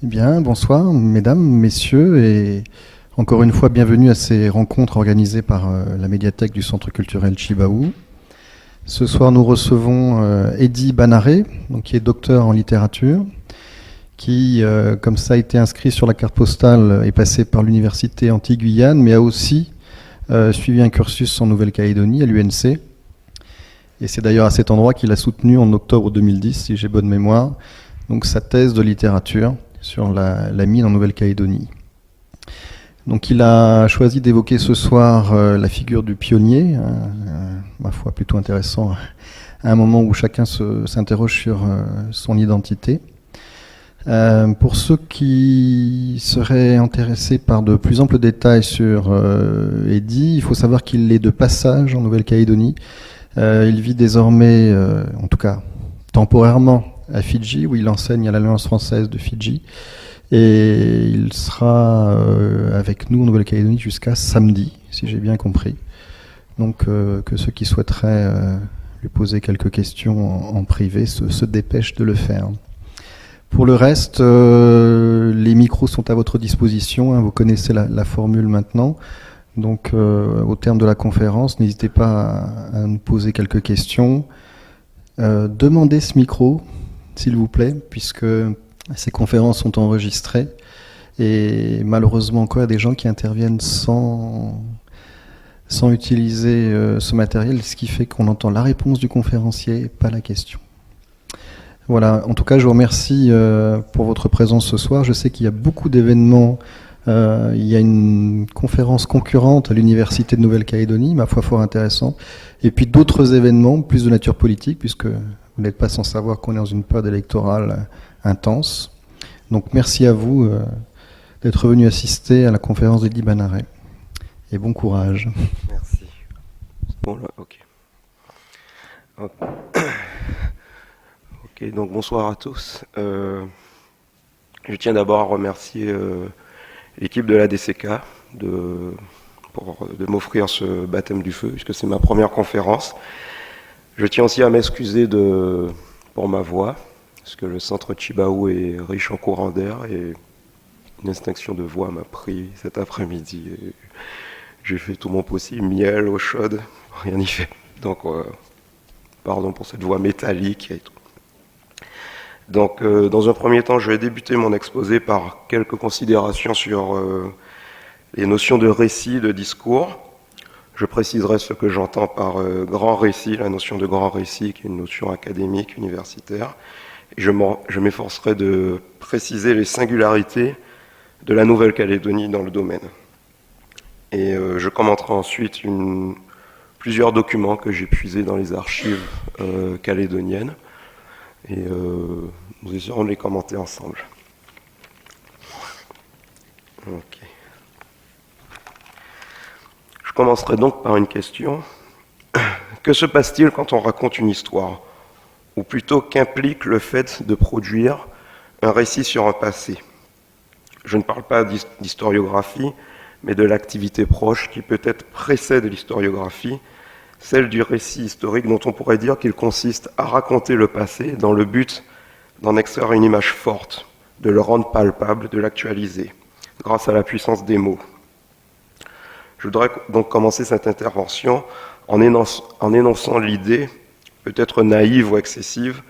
Eh bien, bonsoir, mesdames, messieurs, et encore une fois, bienvenue à ces rencontres organisées par la médiathèque du Centre culturel Chibaou. Ce soir, nous recevons Eddy Banaré, donc, qui est docteur en littérature, qui, comme ça a été inscrit sur la carte postale, est passé par l'université Antilles-Guyane, mais a aussi suivi un cursus en Nouvelle-Calédonie, à l'UNC. Et c'est d'ailleurs à cet endroit qu'il a soutenu en octobre 2010, si j'ai bonne mémoire, donc sa thèse de littérature sur la mine en Nouvelle-Calédonie. Donc il a choisi d'évoquer ce soir la figure du pionnier, ma foi plutôt intéressant, à un moment où chacun s'interroge sur son identité. Pour ceux qui seraient intéressés par de plus amples détails sur Eddy, il faut savoir qu'il est de passage en Nouvelle-Calédonie. Il vit désormais, en tout cas temporairement, à Fidji, où il enseigne à l'Alliance française de Fidji. Et il sera avec nous en Nouvelle-Calédonie jusqu'à samedi, si j'ai bien compris. Donc que ceux qui souhaiteraient lui poser quelques questions en privé se dépêchent de le faire. Pour le reste, les micros sont à votre disposition, hein, vous connaissez la formule maintenant. Donc au terme de la conférence, n'hésitez pas à nous poser quelques questions. Demandez ce micro, s'il vous plaît, puisque ces conférences sont enregistrées et malheureusement encore il y a des gens qui interviennent sans utiliser ce matériel, ce qui fait qu'on entend la réponse du conférencier, pas la question. Voilà, en tout cas je vous remercie pour votre présence ce soir. Je sais qu'il y a beaucoup d'événements. Il y a une conférence concurrente à l'Université de Nouvelle-Calédonie, ma foi fort intéressante, et puis d'autres événements plus de nature politique, puisque vous n'êtes pas sans savoir qu'on est dans une période électorale intense. Donc merci à vous d'être venu assister à la conférence d'Eddy Banaré. Et bon courage. Merci. Bon, là, ok. Ok, donc bonsoir à tous. Je tiens d'abord à remercier l'équipe de la DCK de m'offrir ce baptême du feu, puisque c'est ma première conférence. Je tiens aussi à m'excuser pour ma voix, parce que le centre Chibaou est riche en courants d'air et une extinction de voix m'a pris cet après-midi. J'ai fait tout mon possible, miel, eau chaude, rien n'y fait. Donc, pardon pour cette voix métallique et tout. Donc, dans un premier temps, je vais débuter mon exposé par quelques considérations sur les notions de récit, de discours. Je préciserai ce que j'entends par grand récit, la notion de grand récit, qui est une notion académique, universitaire. Et je m'efforcerai de préciser les singularités de la Nouvelle-Calédonie dans le domaine. Et je commenterai ensuite plusieurs documents que j'ai puisés dans les archives calédoniennes. Et nous essaierons de les commenter ensemble. Ok. Je commencerai donc par une question. Que se passe-t-il quand on raconte une histoire? Ou plutôt, qu'implique le fait de produire un récit sur un passé? Je ne parle pas d'historiographie, mais de l'activité proche qui peut-être précède l'historiographie, celle du récit historique dont on pourrait dire qu'il consiste à raconter le passé dans le but d'en extraire une image forte, de le rendre palpable, de l'actualiser, grâce à la puissance des mots. Je voudrais donc commencer cette intervention en énonçant l'idée, peut-être naïve ou excessive,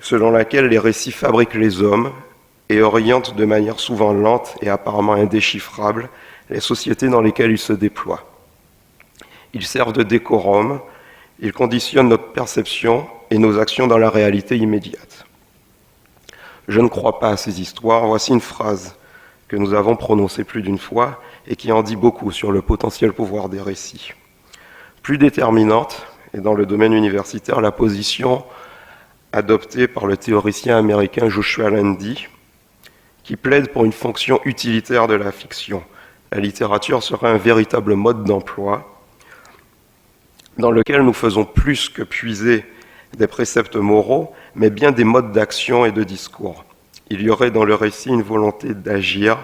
selon laquelle les récits fabriquent les hommes et orientent de manière souvent lente et apparemment indéchiffrable les sociétés dans lesquelles ils se déploient. Ils servent de décorum, ils conditionnent notre perception et nos actions dans la réalité immédiate. Je ne crois pas à ces histoires. Voici une phrase que nous avons prononcée plus d'une fois et qui en dit beaucoup sur le potentiel pouvoir des récits. Plus déterminante est dans le domaine universitaire la position adoptée par le théoricien américain Joshua Landy, qui plaide pour une fonction utilitaire de la fiction. La littérature serait un véritable mode d'emploi dans lequel nous faisons plus que puiser des préceptes moraux, mais bien des modes d'action et de discours. Il y aurait dans le récit une volonté d'agir,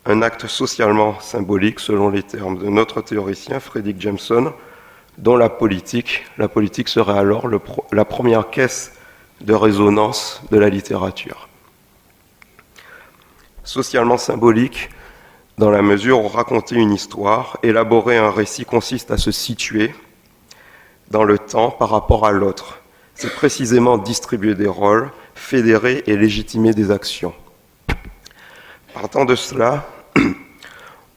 un acte socialement symbolique, selon les termes de notre théoricien Fredric Jameson, dont la politique serait alors la première caisse de résonance de la littérature. socialement symbolique, dans la mesure où raconter une histoire, élaborer un récit consiste à se situer dans le temps par rapport à l'autre. C'est précisément distribuer des rôles, fédérer et légitimer des actions. Partant de cela,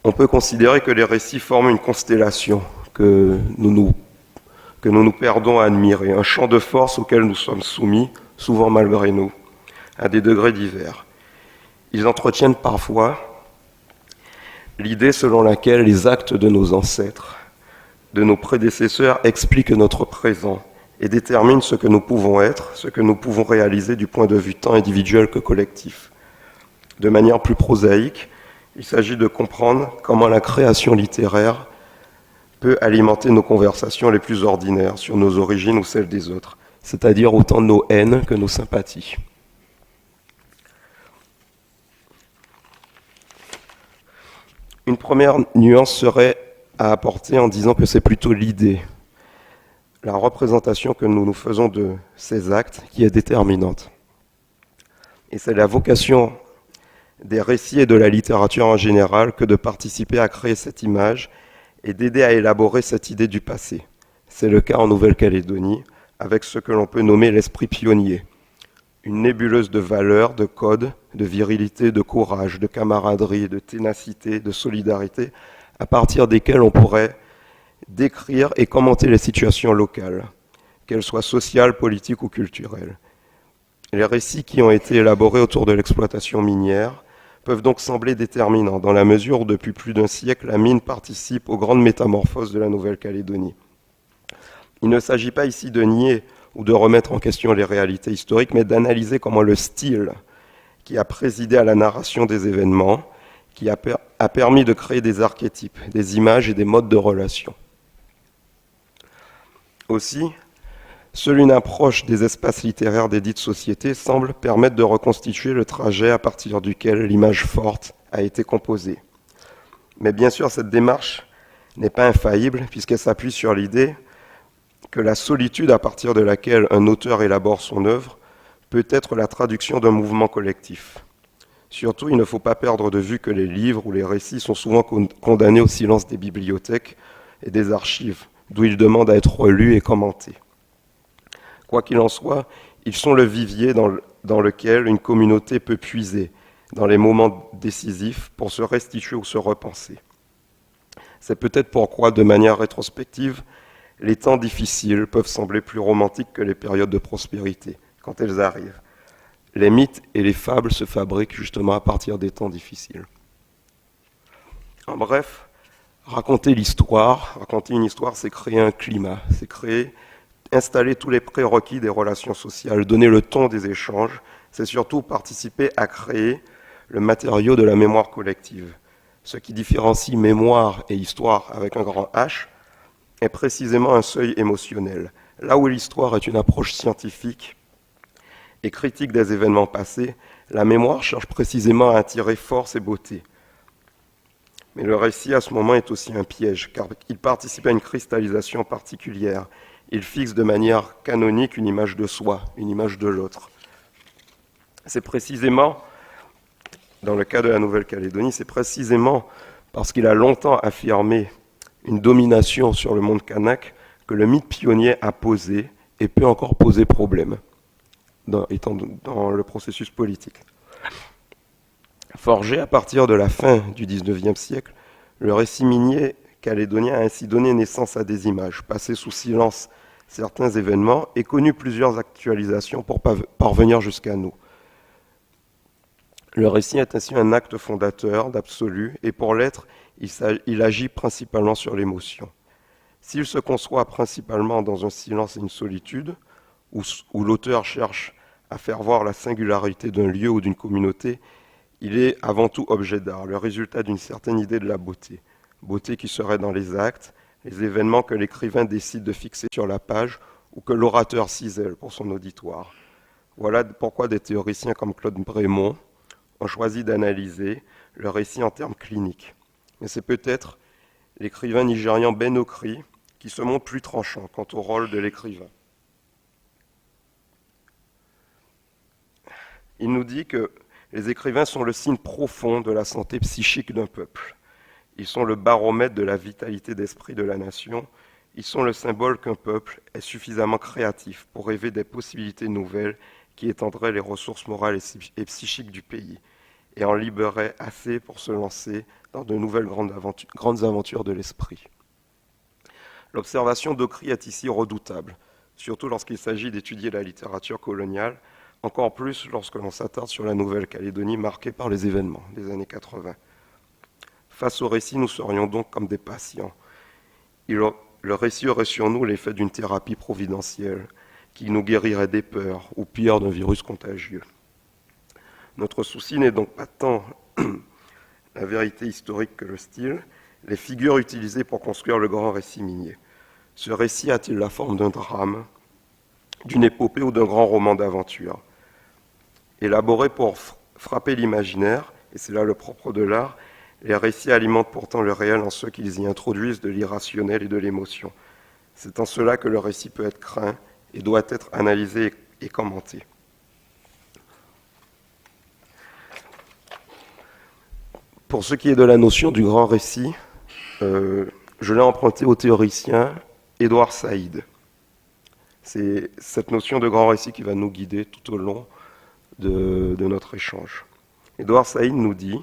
on peut considérer que les récits forment une constellation que nous nous perdons à admirer, un champ de force auquel nous sommes soumis, souvent malgré nous, à des degrés divers. Ils entretiennent parfois l'idée selon laquelle les actes de nos ancêtres, de nos prédécesseurs, expliquent notre présent et déterminent ce que nous pouvons être, ce que nous pouvons réaliser du point de vue tant individuel que collectif. De manière plus prosaïque, il s'agit de comprendre comment la création littéraire peut alimenter nos conversations les plus ordinaires sur nos origines ou celles des autres, c'est-à-dire autant nos haines que nos sympathies. Une première nuance serait à apporter en disant que c'est plutôt l'idée, la représentation que nous nous faisons de ces actes qui est déterminante. Et c'est la vocation des récits et de la littérature en général que de participer à créer cette image et d'aider à élaborer cette idée du passé. C'est le cas en Nouvelle-Calédonie, avec ce que l'on peut nommer l'esprit pionnier. Une nébuleuse de valeurs, de codes, de virilité, de courage, de camaraderie, de ténacité, de solidarité, à partir desquels on pourrait décrire et commenter les situations locales, qu'elles soient sociales, politiques ou culturelles. Les récits qui ont été élaborés autour de l'exploitation minière peuvent donc sembler déterminants, dans la mesure où depuis plus d'un siècle, la mine participe aux grandes métamorphoses de la Nouvelle-Calédonie. Il ne s'agit pas ici de nier ou de remettre en question les réalités historiques, mais d'analyser comment le style qui a présidé à la narration des événements, qui a permis de créer des archétypes, des images et des modes de relation. Aussi, seule une approche des espaces littéraires des dites sociétés semble permettre de reconstituer le trajet à partir duquel l'image forte a été composée. Mais bien sûr, cette démarche n'est pas infaillible, puisqu'elle s'appuie sur l'idée que la solitude à partir de laquelle un auteur élabore son œuvre peut être la traduction d'un mouvement collectif. Surtout, il ne faut pas perdre de vue que les livres ou les récits sont souvent condamnés au silence des bibliothèques et des archives, d'où ils demandent à être relus et commentés. Quoi qu'il en soit, ils sont le vivier dans lequel une communauté peut puiser dans les moments décisifs pour se restituer ou se repenser. C'est peut-être pourquoi, de manière rétrospective, les temps difficiles peuvent sembler plus romantiques que les périodes de prospérité, quand elles arrivent. Les mythes et les fables se fabriquent justement à partir des temps difficiles. En bref, raconter une histoire, c'est créer un climat, c'est installer tous les prérequis des relations sociales, donner le ton des échanges, c'est surtout participer à créer le matériau de la mémoire collective. Ce qui différencie mémoire et histoire avec un grand H est précisément un seuil émotionnel. Là où l'histoire est une approche scientifique et critique des événements passés, la mémoire cherche précisément à attirer force et beauté. Mais le récit à ce moment est aussi un piège, car il participe à une cristallisation particulière. Il fixe de manière canonique une image de soi, une image de l'autre. C'est précisément, dans le cas de la Nouvelle-Calédonie, c'est précisément parce qu'il a longtemps affirmé une domination sur le monde kanak que le mythe pionnier a posé et peut encore poser problème étant dans le processus politique. Forgé à partir de la fin du XIXe siècle, le récit minier calédonien a ainsi donné naissance à des images, passé sous silence certains événements et connu plusieurs actualisations pour parvenir jusqu'à nous. Le récit est ainsi un acte fondateur d'absolu et pour l'être, il agit principalement sur l'émotion. S'il se conçoit principalement dans un silence et une solitude, où l'auteur cherche à faire voir la singularité d'un lieu ou d'une communauté, il est avant tout objet d'art, le résultat d'une certaine idée de la beauté. Beauté qui serait dans les actes, les événements que l'écrivain décide de fixer sur la page ou que l'orateur cisèle pour son auditoire. Voilà pourquoi des théoriciens comme Claude Brémond ont choisi d'analyser le récit en termes cliniques. Mais c'est peut-être l'écrivain nigérian Ben Okri qui se montre plus tranchant quant au rôle de l'écrivain. Il nous dit que Les écrivains sont le signe profond de la santé psychique d'un peuple. Ils sont le baromètre de la vitalité d'esprit de la nation. Ils sont le symbole qu'un peuple est suffisamment créatif pour rêver des possibilités nouvelles qui étendraient les ressources morales et psychiques du pays et en libéraient assez pour se lancer dans de nouvelles grandes aventures de l'esprit. L'observation d'Ocry est ici redoutable, surtout lorsqu'il s'agit d'étudier la littérature coloniale, encore plus lorsque l'on s'attarde sur la Nouvelle-Calédonie marquée par les événements des années 80. Face au récit, nous serions donc comme des patients. Le récit aurait sur nous l'effet d'une thérapie providentielle qui nous guérirait des peurs ou pire d'un virus contagieux. Notre souci n'est donc pas tant la vérité historique que le style, les figures utilisées pour construire le grand récit minier. Ce récit a-t-il la forme d'un drame, d'une épopée ou d'un grand roman d'aventure? Élaborés pour frapper l'imaginaire, et c'est là le propre de l'art, les récits alimentent pourtant le réel en ce qu'ils y introduisent de l'irrationnel et de l'émotion. C'est en cela que le récit peut être craint et doit être analysé et commenté. Pour ce qui est de la notion du grand récit, je l'ai emprunté au théoricien Édouard Saïd. C'est cette notion de grand récit qui va nous guider tout au long de notre échange. Édouard Saïd nous dit,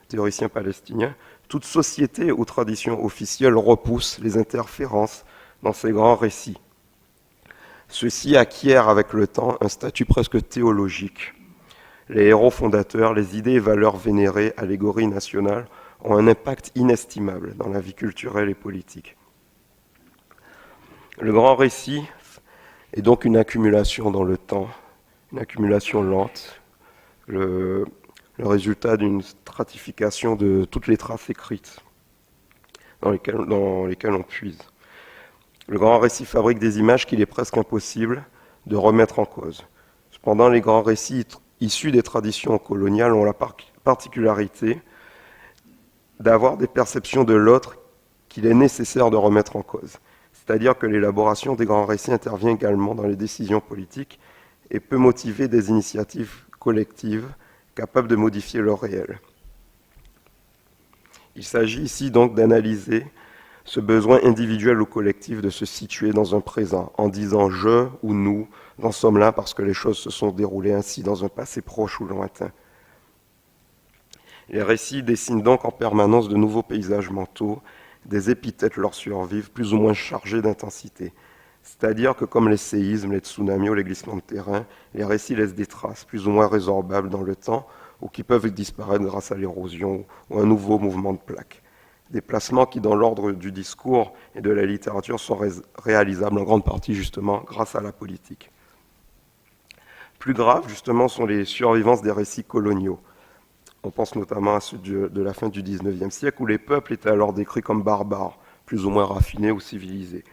théoricien palestinien, « Toute société ou tradition officielle repousse les interférences dans ces grands récits. Ceux-ci acquièrent avec le temps un statut presque théologique. Les héros fondateurs, les idées et valeurs vénérées, allégories nationales, ont un impact inestimable dans la vie culturelle et politique. Le grand récit est donc une accumulation dans le temps, une accumulation lente, le résultat d'une stratification de toutes les traces écrites dans lesquelles on puise. Le grand récit fabrique des images qu'il est presque impossible de remettre en cause. Cependant, les grands récits issus des traditions coloniales ont la particularité d'avoir des perceptions de l'autre qu'il est nécessaire de remettre en cause. C'est-à-dire que l'élaboration des grands récits intervient également dans les décisions politiques et peut motiver des initiatives collectives capables de modifier le réel. Il s'agit ici donc d'analyser ce besoin individuel ou collectif de se situer dans un présent, en disant « je » ou « nous », en sommes là parce que les choses se sont déroulées ainsi dans un passé proche ou lointain. Les récits dessinent donc en permanence de nouveaux paysages mentaux, des épithètes leur survivent, plus ou moins chargés d'intensité. C'est-à-dire que comme les séismes, les tsunamis ou les glissements de terrain, les récits laissent des traces plus ou moins résorbables dans le temps ou qui peuvent disparaître grâce à l'érosion ou un nouveau mouvement de plaques. Des placements qui, dans l'ordre du discours et de la littérature, sont réalisables en grande partie, justement, grâce à la politique. Plus graves, justement, sont les survivances des récits coloniaux. On pense notamment à ceux de la fin du XIXe siècle, où les peuples étaient alors décrits comme barbares, plus ou moins raffinés ou civilisés.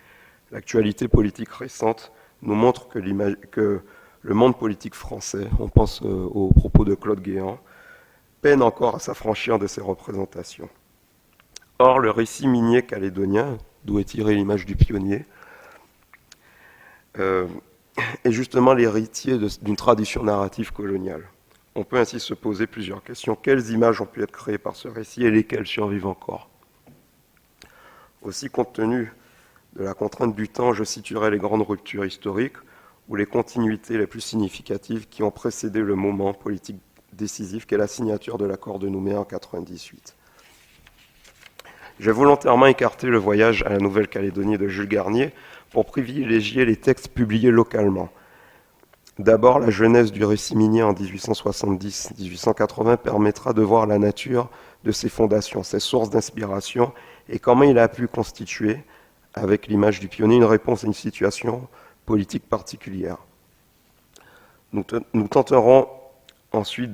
L'actualité politique récente nous montre que le monde politique français, on pense aux propos de Claude Guéant, peine encore à s'affranchir de ces représentations. Or, le récit minier calédonien, d'où est tirée l'image du pionnier, est justement l'héritier d'une tradition narrative coloniale. On peut ainsi se poser plusieurs questions. Quelles images ont pu être créées par ce récit et lesquelles survivent encore? Aussi, compte tenu de la contrainte du temps, je situerai les grandes ruptures historiques ou les continuités les plus significatives qui ont précédé le moment politique décisif qu'est la signature de l'accord de Nouméa en 1998. J'ai volontairement écarté le voyage à la Nouvelle-Calédonie de Jules Garnier pour privilégier les textes publiés localement. D'abord, la genèse du récit minier en 1870-1880 permettra de voir la nature de ses fondations, ses sources d'inspiration et comment il a pu constituer, avec l'image du pionnier, une réponse à une situation politique particulière. Nous tenterons ensuite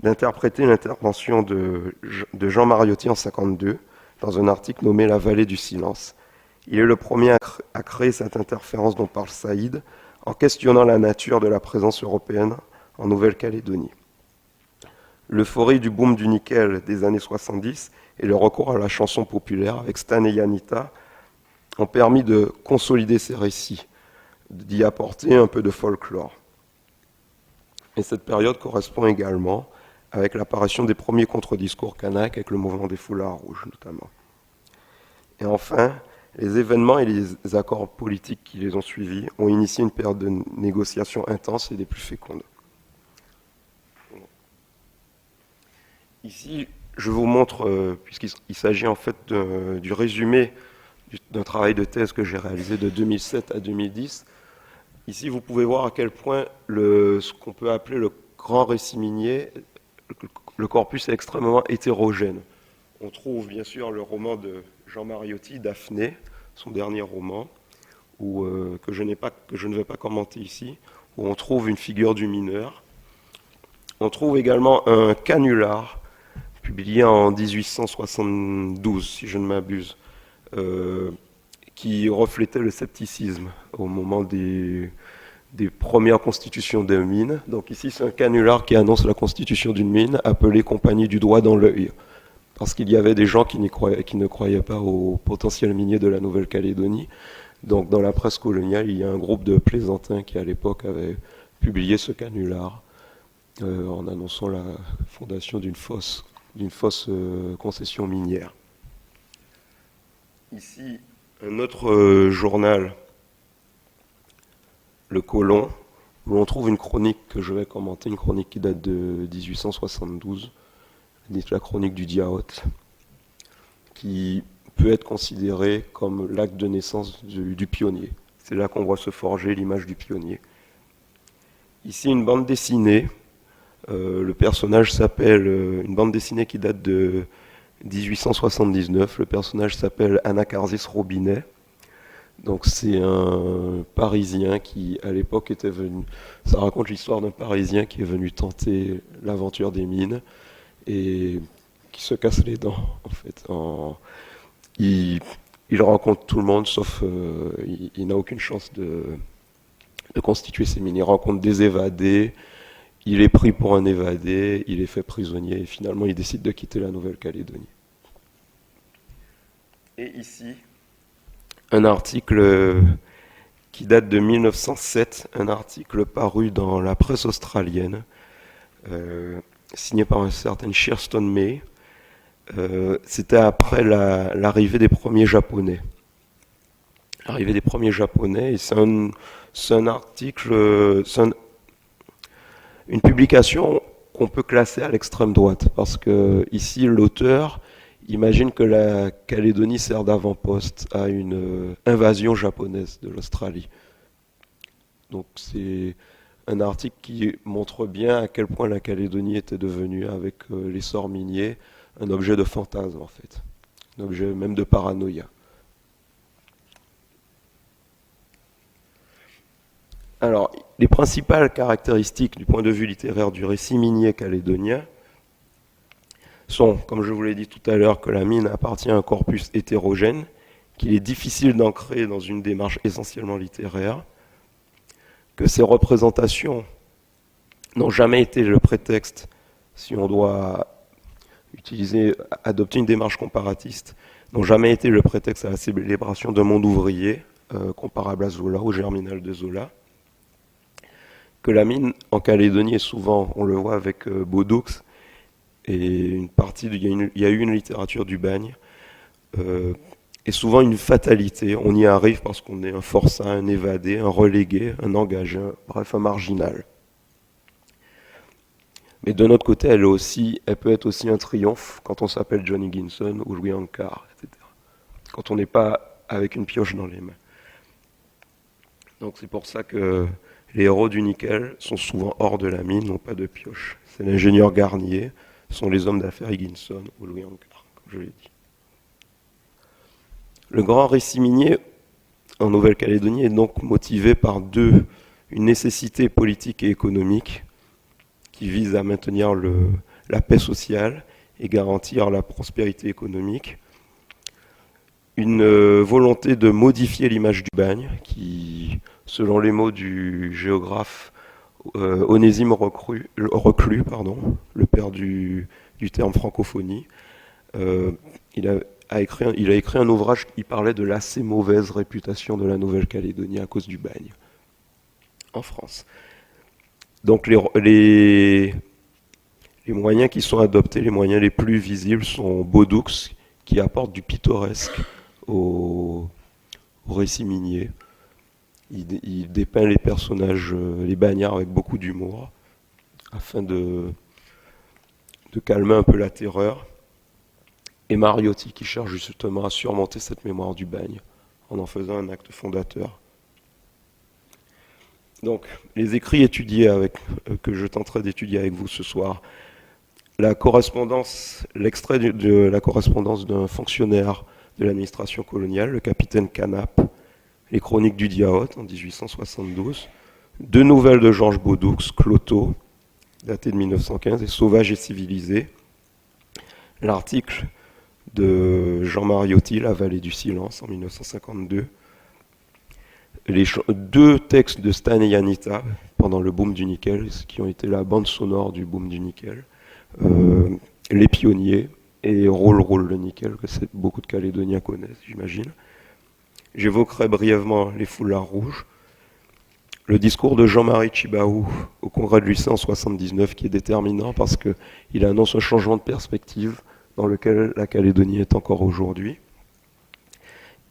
d'interpréter l'intervention de Jean Mariotti en 1952 dans un article nommé « La vallée du silence ». Il est le premier à créer cette interférence dont parle Saïd en questionnant la nature de la présence européenne en Nouvelle-Calédonie. L'euphorie du boom du nickel des années 70 et le recours à la chanson populaire avec Stan et Yanita ont permis de consolider ces récits, d'y apporter un peu de folklore. Et cette période correspond également avec l'apparition des premiers contre-discours kanaks avec le mouvement des foulards rouges notamment. Et enfin, les événements et les accords politiques qui les ont suivis ont initié une période de négociations intenses et des plus fécondes. Ici, je vous montre, puisqu'il s'agit en fait du résumé d'un travail de thèse que j'ai réalisé de 2007 à 2010. Ici, vous pouvez voir à quel point ce qu'on peut appeler le grand récit minier, le corpus est extrêmement hétérogène. On trouve bien sûr le roman de Jean Mariotti, Daphné, son dernier roman, que je ne vais pas commenter ici, où on trouve une figure du mineur. On trouve également un canular, publié en 1872, si je ne m'abuse, qui reflétait le scepticisme au moment des premières constitutions de mines. Donc ici, c'est un canular qui annonce la constitution d'une mine, appelée Compagnie du doigt dans l'œil, parce qu'il y avait des gens qui ne croyaient pas au potentiel minier de la Nouvelle-Calédonie. Donc dans la presse coloniale, il y a un groupe de plaisantins qui, à l'époque, avait publié ce canular en annonçant la fondation d'une fausse concession minière. Ici, un autre journal, Le Colon, où l'on trouve une chronique que je vais commenter, une chronique qui date de 1872, la chronique du Diaot, qui peut être considérée comme l'acte de naissance du pionnier. C'est là qu'on voit se forger l'image du pionnier. Ici, une bande dessinée. Le personnage s'appelle, une bande dessinée qui date de 1879, le personnage s'appelle Anacarsis Robinet. Donc c'est un Parisien qui, à l'époque, était venu... Ça raconte l'histoire d'un Parisien qui est venu tenter l'aventure des mines et qui se casse les dents, en fait. Il rencontre tout le monde, sauf... il n'a aucune chance de constituer ses mines. Il rencontre des évadés, il est pris pour un évadé, il est fait prisonnier et finalement il décide de quitter la Nouvelle-Calédonie. Et ici, un article qui date de 1907, un article paru dans la presse australienne, signé par un certain Sherston May. C'était après l'arrivée des premiers Japonais. L'arrivée des premiers Japonais, et c'est un article, une publication qu'on peut classer à l'extrême droite, parce que ici l'auteur imagine que la Calédonie sert d'avant-poste à une invasion japonaise de l'Australie. Donc c'est un article qui montre bien à quel point la Calédonie était devenue, avec l'essor minier, un objet de fantasme en fait, un objet même de paranoïa. Alors, les principales caractéristiques du point de vue littéraire du récit minier calédonien sont, comme je vous l'ai dit tout à l'heure, que la mine appartient à un corpus hétérogène, qu'il est difficile d'ancrer dans une démarche essentiellement littéraire, que ces représentations n'ont jamais été le prétexte, si on doit adopter une démarche comparatiste, n'ont jamais été le prétexte à la célébration d'un monde ouvrier, comparable à Zola, au Germinal de Zola, que la mine en Calédonie est souvent, on le voit avec Bodux, et une partie, il y a eu une littérature du bagne, est souvent une fatalité. On y arrive parce qu'on est un forçat, un évadé, un relégué, un engagé, bref, un marginal. Mais de notre côté, elle peut être aussi un triomphe quand on s'appelle John Higginson ou Louis Ankar, etc. Quand on n'est pas avec une pioche dans les mains. Donc c'est pour ça que les héros du nickel sont souvent hors de la mine, n'ont pas de pioche. C'est l'ingénieur Garnier, ce sont les hommes d'affaires Higginson ou Louis Ankar, comme je l'ai dit. Le grand récit minier en Nouvelle-Calédonie est donc motivé par une nécessité politique et économique qui vise à maintenir la paix sociale et garantir la prospérité économique. Une volonté de modifier l'image du bagne qui, selon les mots du géographe Onésime Reclus, le père du terme francophonie, il a écrit un ouvrage qui parlait de l'assez mauvaise réputation de la Nouvelle-Calédonie à cause du bagne en France. Donc les moyens qui sont adoptés, les moyens les plus visibles sont Bodux, qui apporte du pittoresque au récit minier. Il dépeint les personnages, les bagnards avec beaucoup d'humour, afin de calmer un peu la terreur. Et Mariotti qui cherche justement à surmonter cette mémoire du bagne, en faisant un acte fondateur. Donc, les écrits étudiés que je tenterai d'étudier avec vous ce soir, l'extrait de la correspondance d'un fonctionnaire de l'administration coloniale, le capitaine Canap, les chroniques du Diaoth en 1872, deux nouvelles de Georges Bodux, Cloto, daté de 1915, et Sauvage et civilisé, l'article de Jean Mariotti, La vallée du silence, en 1952, les deux textes de Stan et Janita pendant le boom du nickel, qui ont été la bande sonore du boom du nickel, Les pionniers et Roll Roll le nickel, que beaucoup de Calédoniens connaissent, j'imagine. J'évoquerai brièvement les foulards rouges, le discours de Jean-Marie Tjibaou au congrès de l'UICN en 1979, qui est déterminant parce qu'il annonce un changement de perspective dans lequel la Calédonie est encore aujourd'hui.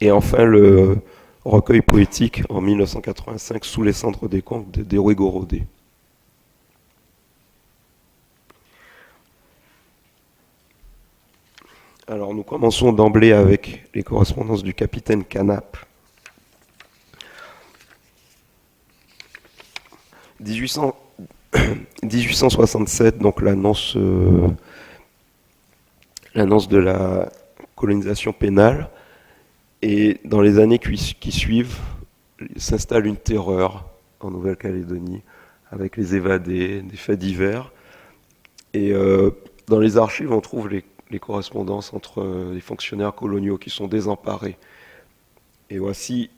Et enfin, le recueil poétique en 1985, Sous les cendres des conques, de Derouet Gorodé. Alors nous commençons d'emblée avec les correspondances du capitaine Canap. 1867, donc l'annonce de la colonisation pénale, et dans les années qui suivent, s'installe une terreur en Nouvelle-Calédonie, avec les évadés, des faits divers. Et dans les archives, on trouve les correspondances entre les fonctionnaires coloniaux qui sont désemparés. Et voici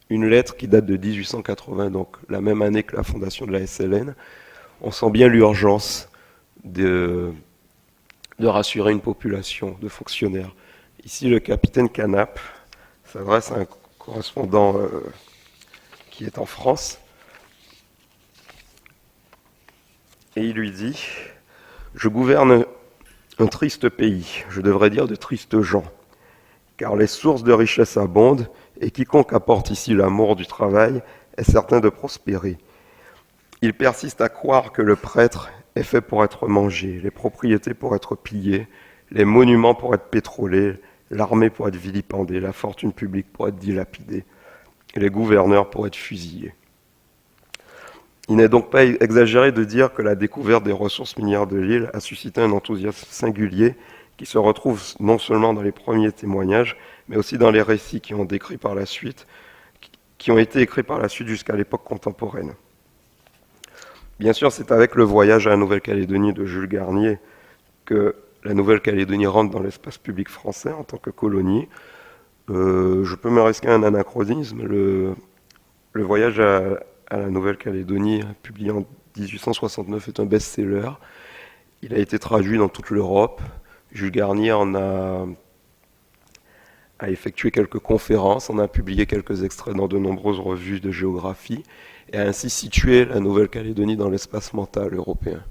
une lettre qui date de 1880, donc la même année que la fondation de la SLN. On sent bien l'urgence de rassurer une population de fonctionnaires. Ici, le capitaine Canap s'adresse à un correspondant qui est en France, et il lui dit « Je gouverne un triste pays, je devrais dire de tristes gens, car les sources de richesse abondent, et quiconque apporte ici l'amour du travail est certain de prospérer. Il persiste à croire que le prêtre est fait pour être mangé, les propriétés pour être pillées, les monuments pour être pétrolés, l'armée pour être vilipendée, la fortune publique pour être dilapidée, et les gouverneurs pour être fusillés. Il n'est donc pas exagéré de dire que la découverte des ressources minières de l'île a suscité un enthousiasme singulier qui se retrouve non seulement dans les premiers témoignages, mais aussi dans les récits qui ont été écrits par la suite jusqu'à l'époque contemporaine. Bien sûr, c'est avec le voyage à la Nouvelle-Calédonie de Jules Garnier que la Nouvelle-Calédonie rentre dans l'espace public français en tant que colonie. Je peux me risquer un anachronisme. Le voyage à la Nouvelle-Calédonie, publié en 1869, est un best-seller. Il a été traduit dans toute l'Europe. Jules Garnier a effectué quelques conférences, en a publié quelques extraits dans de nombreuses revues de géographie, et a ainsi situé la Nouvelle-Calédonie dans l'espace mental européen.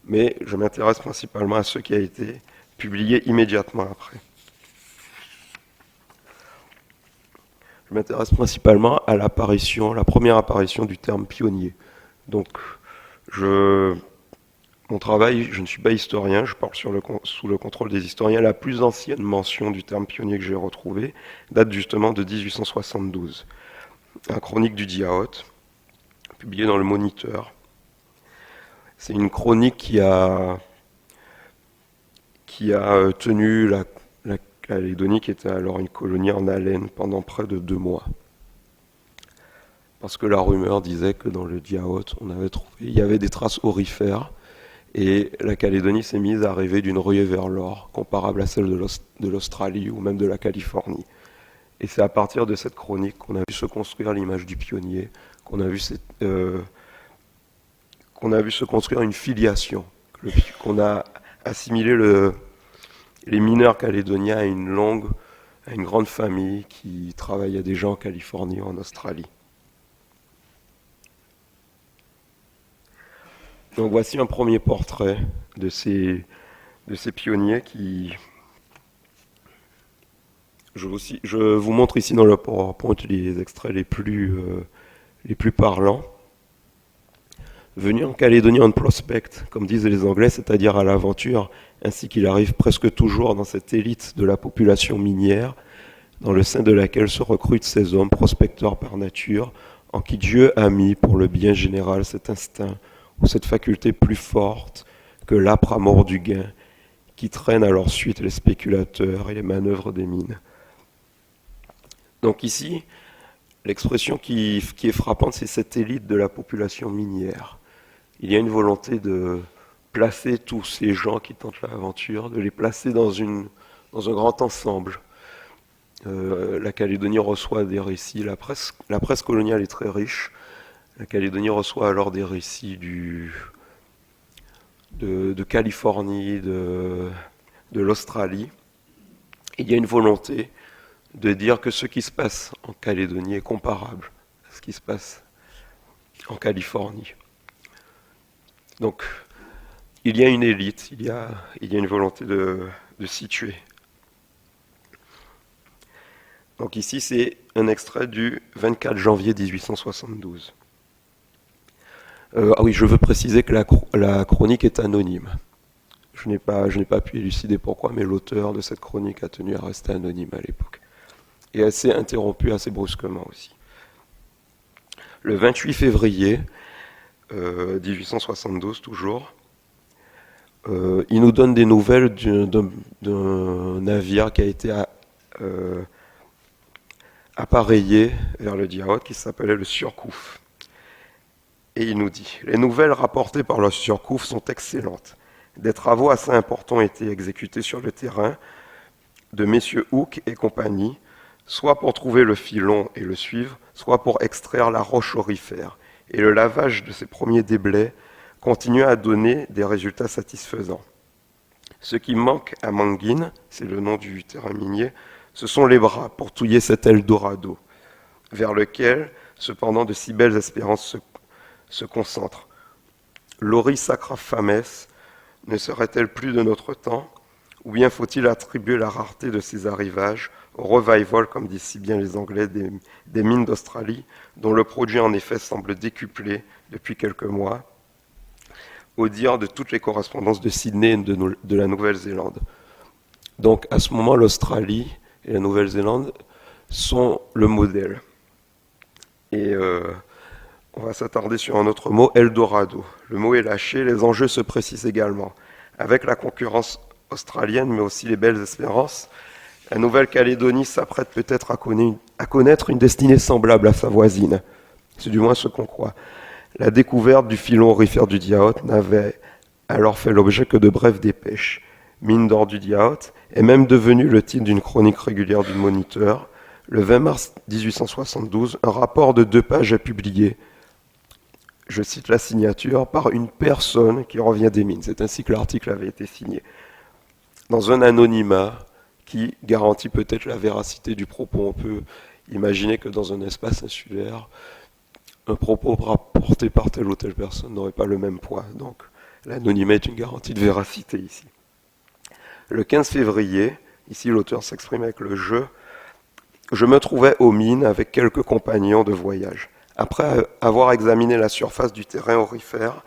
Mais je m'intéresse principalement à ce qui a été publié immédiatement après. Je m'intéresse principalement à la première apparition du terme pionnier. Donc, mon travail, je ne suis pas historien, je parle sous le contrôle des historiens. La plus ancienne mention du terme pionnier que j'ai retrouvée date justement de 1872. La chronique du Diaoth, publiée dans le Moniteur. C'est une chronique qui a tenu la Calédonie, qui était alors une colonie en haleine, pendant près de 2 mois. Parce que la rumeur disait que dans le Diaoth, il y avait des traces aurifères, et la Calédonie s'est mise à rêver d'une ruée vers l'or, comparable à celle de l'Australie ou même de la Californie. Et c'est à partir de cette chronique qu'on a vu se construire l'image du pionnier, qu'on a vu se construire une filiation, qu'on a assimilé les mineurs calédoniens à une grande famille qui travaillait déjà en Californie ou en Australie. Donc voici un premier portrait de ces pionniers qui... Je vous montre ici dans le PowerPoint les extraits les plus parlants. Venu en Calédonie on prospect, comme disent les Anglais, c'est-à-dire à l'aventure, ainsi qu'il arrive presque toujours dans cette élite de la population minière, dans le sein de laquelle se recrutent ces hommes prospecteurs par nature, en qui Dieu a mis pour le bien général cet instinct ou cette faculté plus forte que l'âpre amour du gain, qui traîne à leur suite les spéculateurs et les manœuvres des mines. Donc ici, l'expression qui est frappante, c'est cette élite de la population minière. Il y a une volonté de placer tous ces gens qui tentent l'aventure, de les placer dans un grand ensemble. La Calédonie reçoit des récits, la presse coloniale est très riche. La Calédonie reçoit alors des récits de Californie, de l'Australie. Il y a une volonté de dire que ce qui se passe en Calédonie est comparable à ce qui se passe en Californie. Donc, il y a une élite, il y a une volonté de situer. Donc ici, c'est un extrait du 24 janvier 1872. Ah oui, je veux préciser que la chronique est anonyme. Je n'ai pas pu élucider pourquoi, mais l'auteur de cette chronique a tenu à rester anonyme à l'époque. Et elle s'est interrompue assez brusquement aussi. Le 28 février 1872, toujours, il nous donne des nouvelles d'un navire qui a été appareillé vers le Djaout, qui s'appelait le Surcouf. Et il nous dit « Les nouvelles rapportées par le Surcouf sont excellentes. Des travaux assez importants ont été exécutés sur le terrain de messieurs Hooke et compagnie, soit pour trouver le filon et le suivre, soit pour extraire la roche aurifère. Et le lavage de ces premiers déblais continue à donner des résultats satisfaisants. Ce qui manque à Manguine, c'est le nom du terrain minier, ce sont les bras pour touiller cet Eldorado, vers lequel, cependant, de si belles espérances se concentrent. L'Ori Sacra Fames ne serait-elle plus de notre temps, ou bien faut-il attribuer la rareté de ces arrivages au revival, comme disent si bien les Anglais, des mines d'Australie, dont le produit en effet semble décuplé depuis quelques mois, au dire de toutes les correspondances de Sydney et de la Nouvelle-Zélande. Donc à ce moment, l'Australie et la Nouvelle-Zélande sont le modèle. Et on va s'attarder sur un autre mot, Eldorado. Le mot est lâché, les enjeux se précisent également. Avec la concurrence australienne, mais aussi les belles espérances, la Nouvelle-Calédonie s'apprête peut-être à connaître une destinée semblable à sa voisine. C'est du moins ce qu'on croit. La découverte du filon aurifère du Djaout n'avait alors fait l'objet que de brèves dépêches. Mine d'or du Djaout est même devenu le titre d'une chronique régulière du Moniteur. Le 20 mars 1872, un rapport de 2 pages est publié. Je cite la signature, par une personne qui revient des mines. C'est ainsi que l'article avait été signé. Dans un anonymat qui garantit peut-être la véracité du propos. On peut imaginer que dans un espace insulaire, un propos rapporté par telle ou telle personne n'aurait pas le même poids. Donc l'anonymat est une garantie de véracité ici. Le 15 février, ici l'auteur s'exprime avec le jeu, je me trouvais aux mines avec quelques compagnons de voyage. Après avoir examiné la surface du terrain aurifère,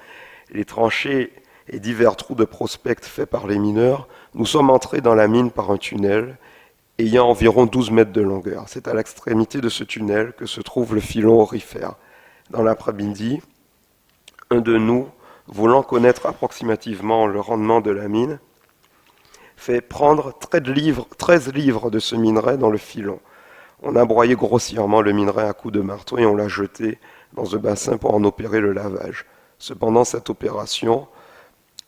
les tranchées et divers trous de prospect faits par les mineurs, nous sommes entrés dans la mine par un tunnel ayant environ 12 mètres de longueur. C'est à l'extrémité de ce tunnel que se trouve le filon aurifère. Dans l'après-midi, un de nous, voulant connaître approximativement le rendement de la mine, fait prendre 13 livres de ce minerai dans le filon. On a broyé grossièrement le minerai à coups de marteau et on l'a jeté dans un bassin pour en opérer le lavage. Cependant,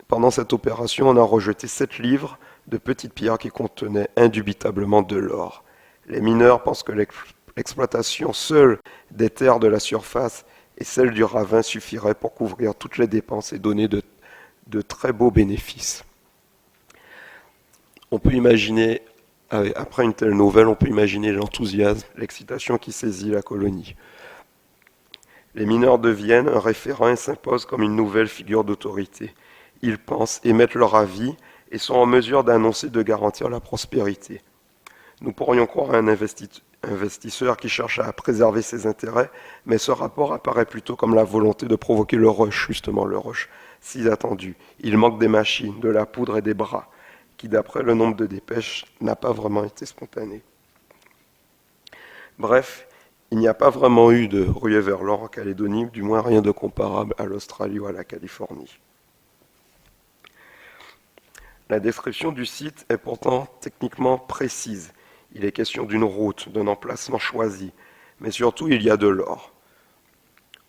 pendant cette opération, on a rejeté 7 livres de petites pierres qui contenaient indubitablement de l'or. Les mineurs pensent que l'exploitation seule des terres de la surface et celle du ravin suffirait pour couvrir toutes les dépenses et donner de très beaux bénéfices. On peut imaginer, après une telle nouvelle, on peut imaginer l'enthousiasme, l'excitation qui saisit la colonie. Les mineurs deviennent un référent et s'imposent comme une nouvelle figure d'autorité. Ils pensent, émettent leur avis et sont en mesure d'annoncer, de garantir la prospérité. Nous pourrions croire à un investisseur qui cherche à préserver ses intérêts, mais ce rapport apparaît plutôt comme la volonté de provoquer le rush, justement le rush, si attendu. Il manque des machines, de la poudre et des bras, qui d'après le nombre de dépêches n'a pas vraiment été spontané. Bref, il n'y a pas vraiment eu de ruée vers l'or en Calédonie, du moins rien de comparable à l'Australie ou à la Californie. La description du site est pourtant techniquement précise. Il est question d'une route, d'un emplacement choisi, mais surtout il y a de l'or.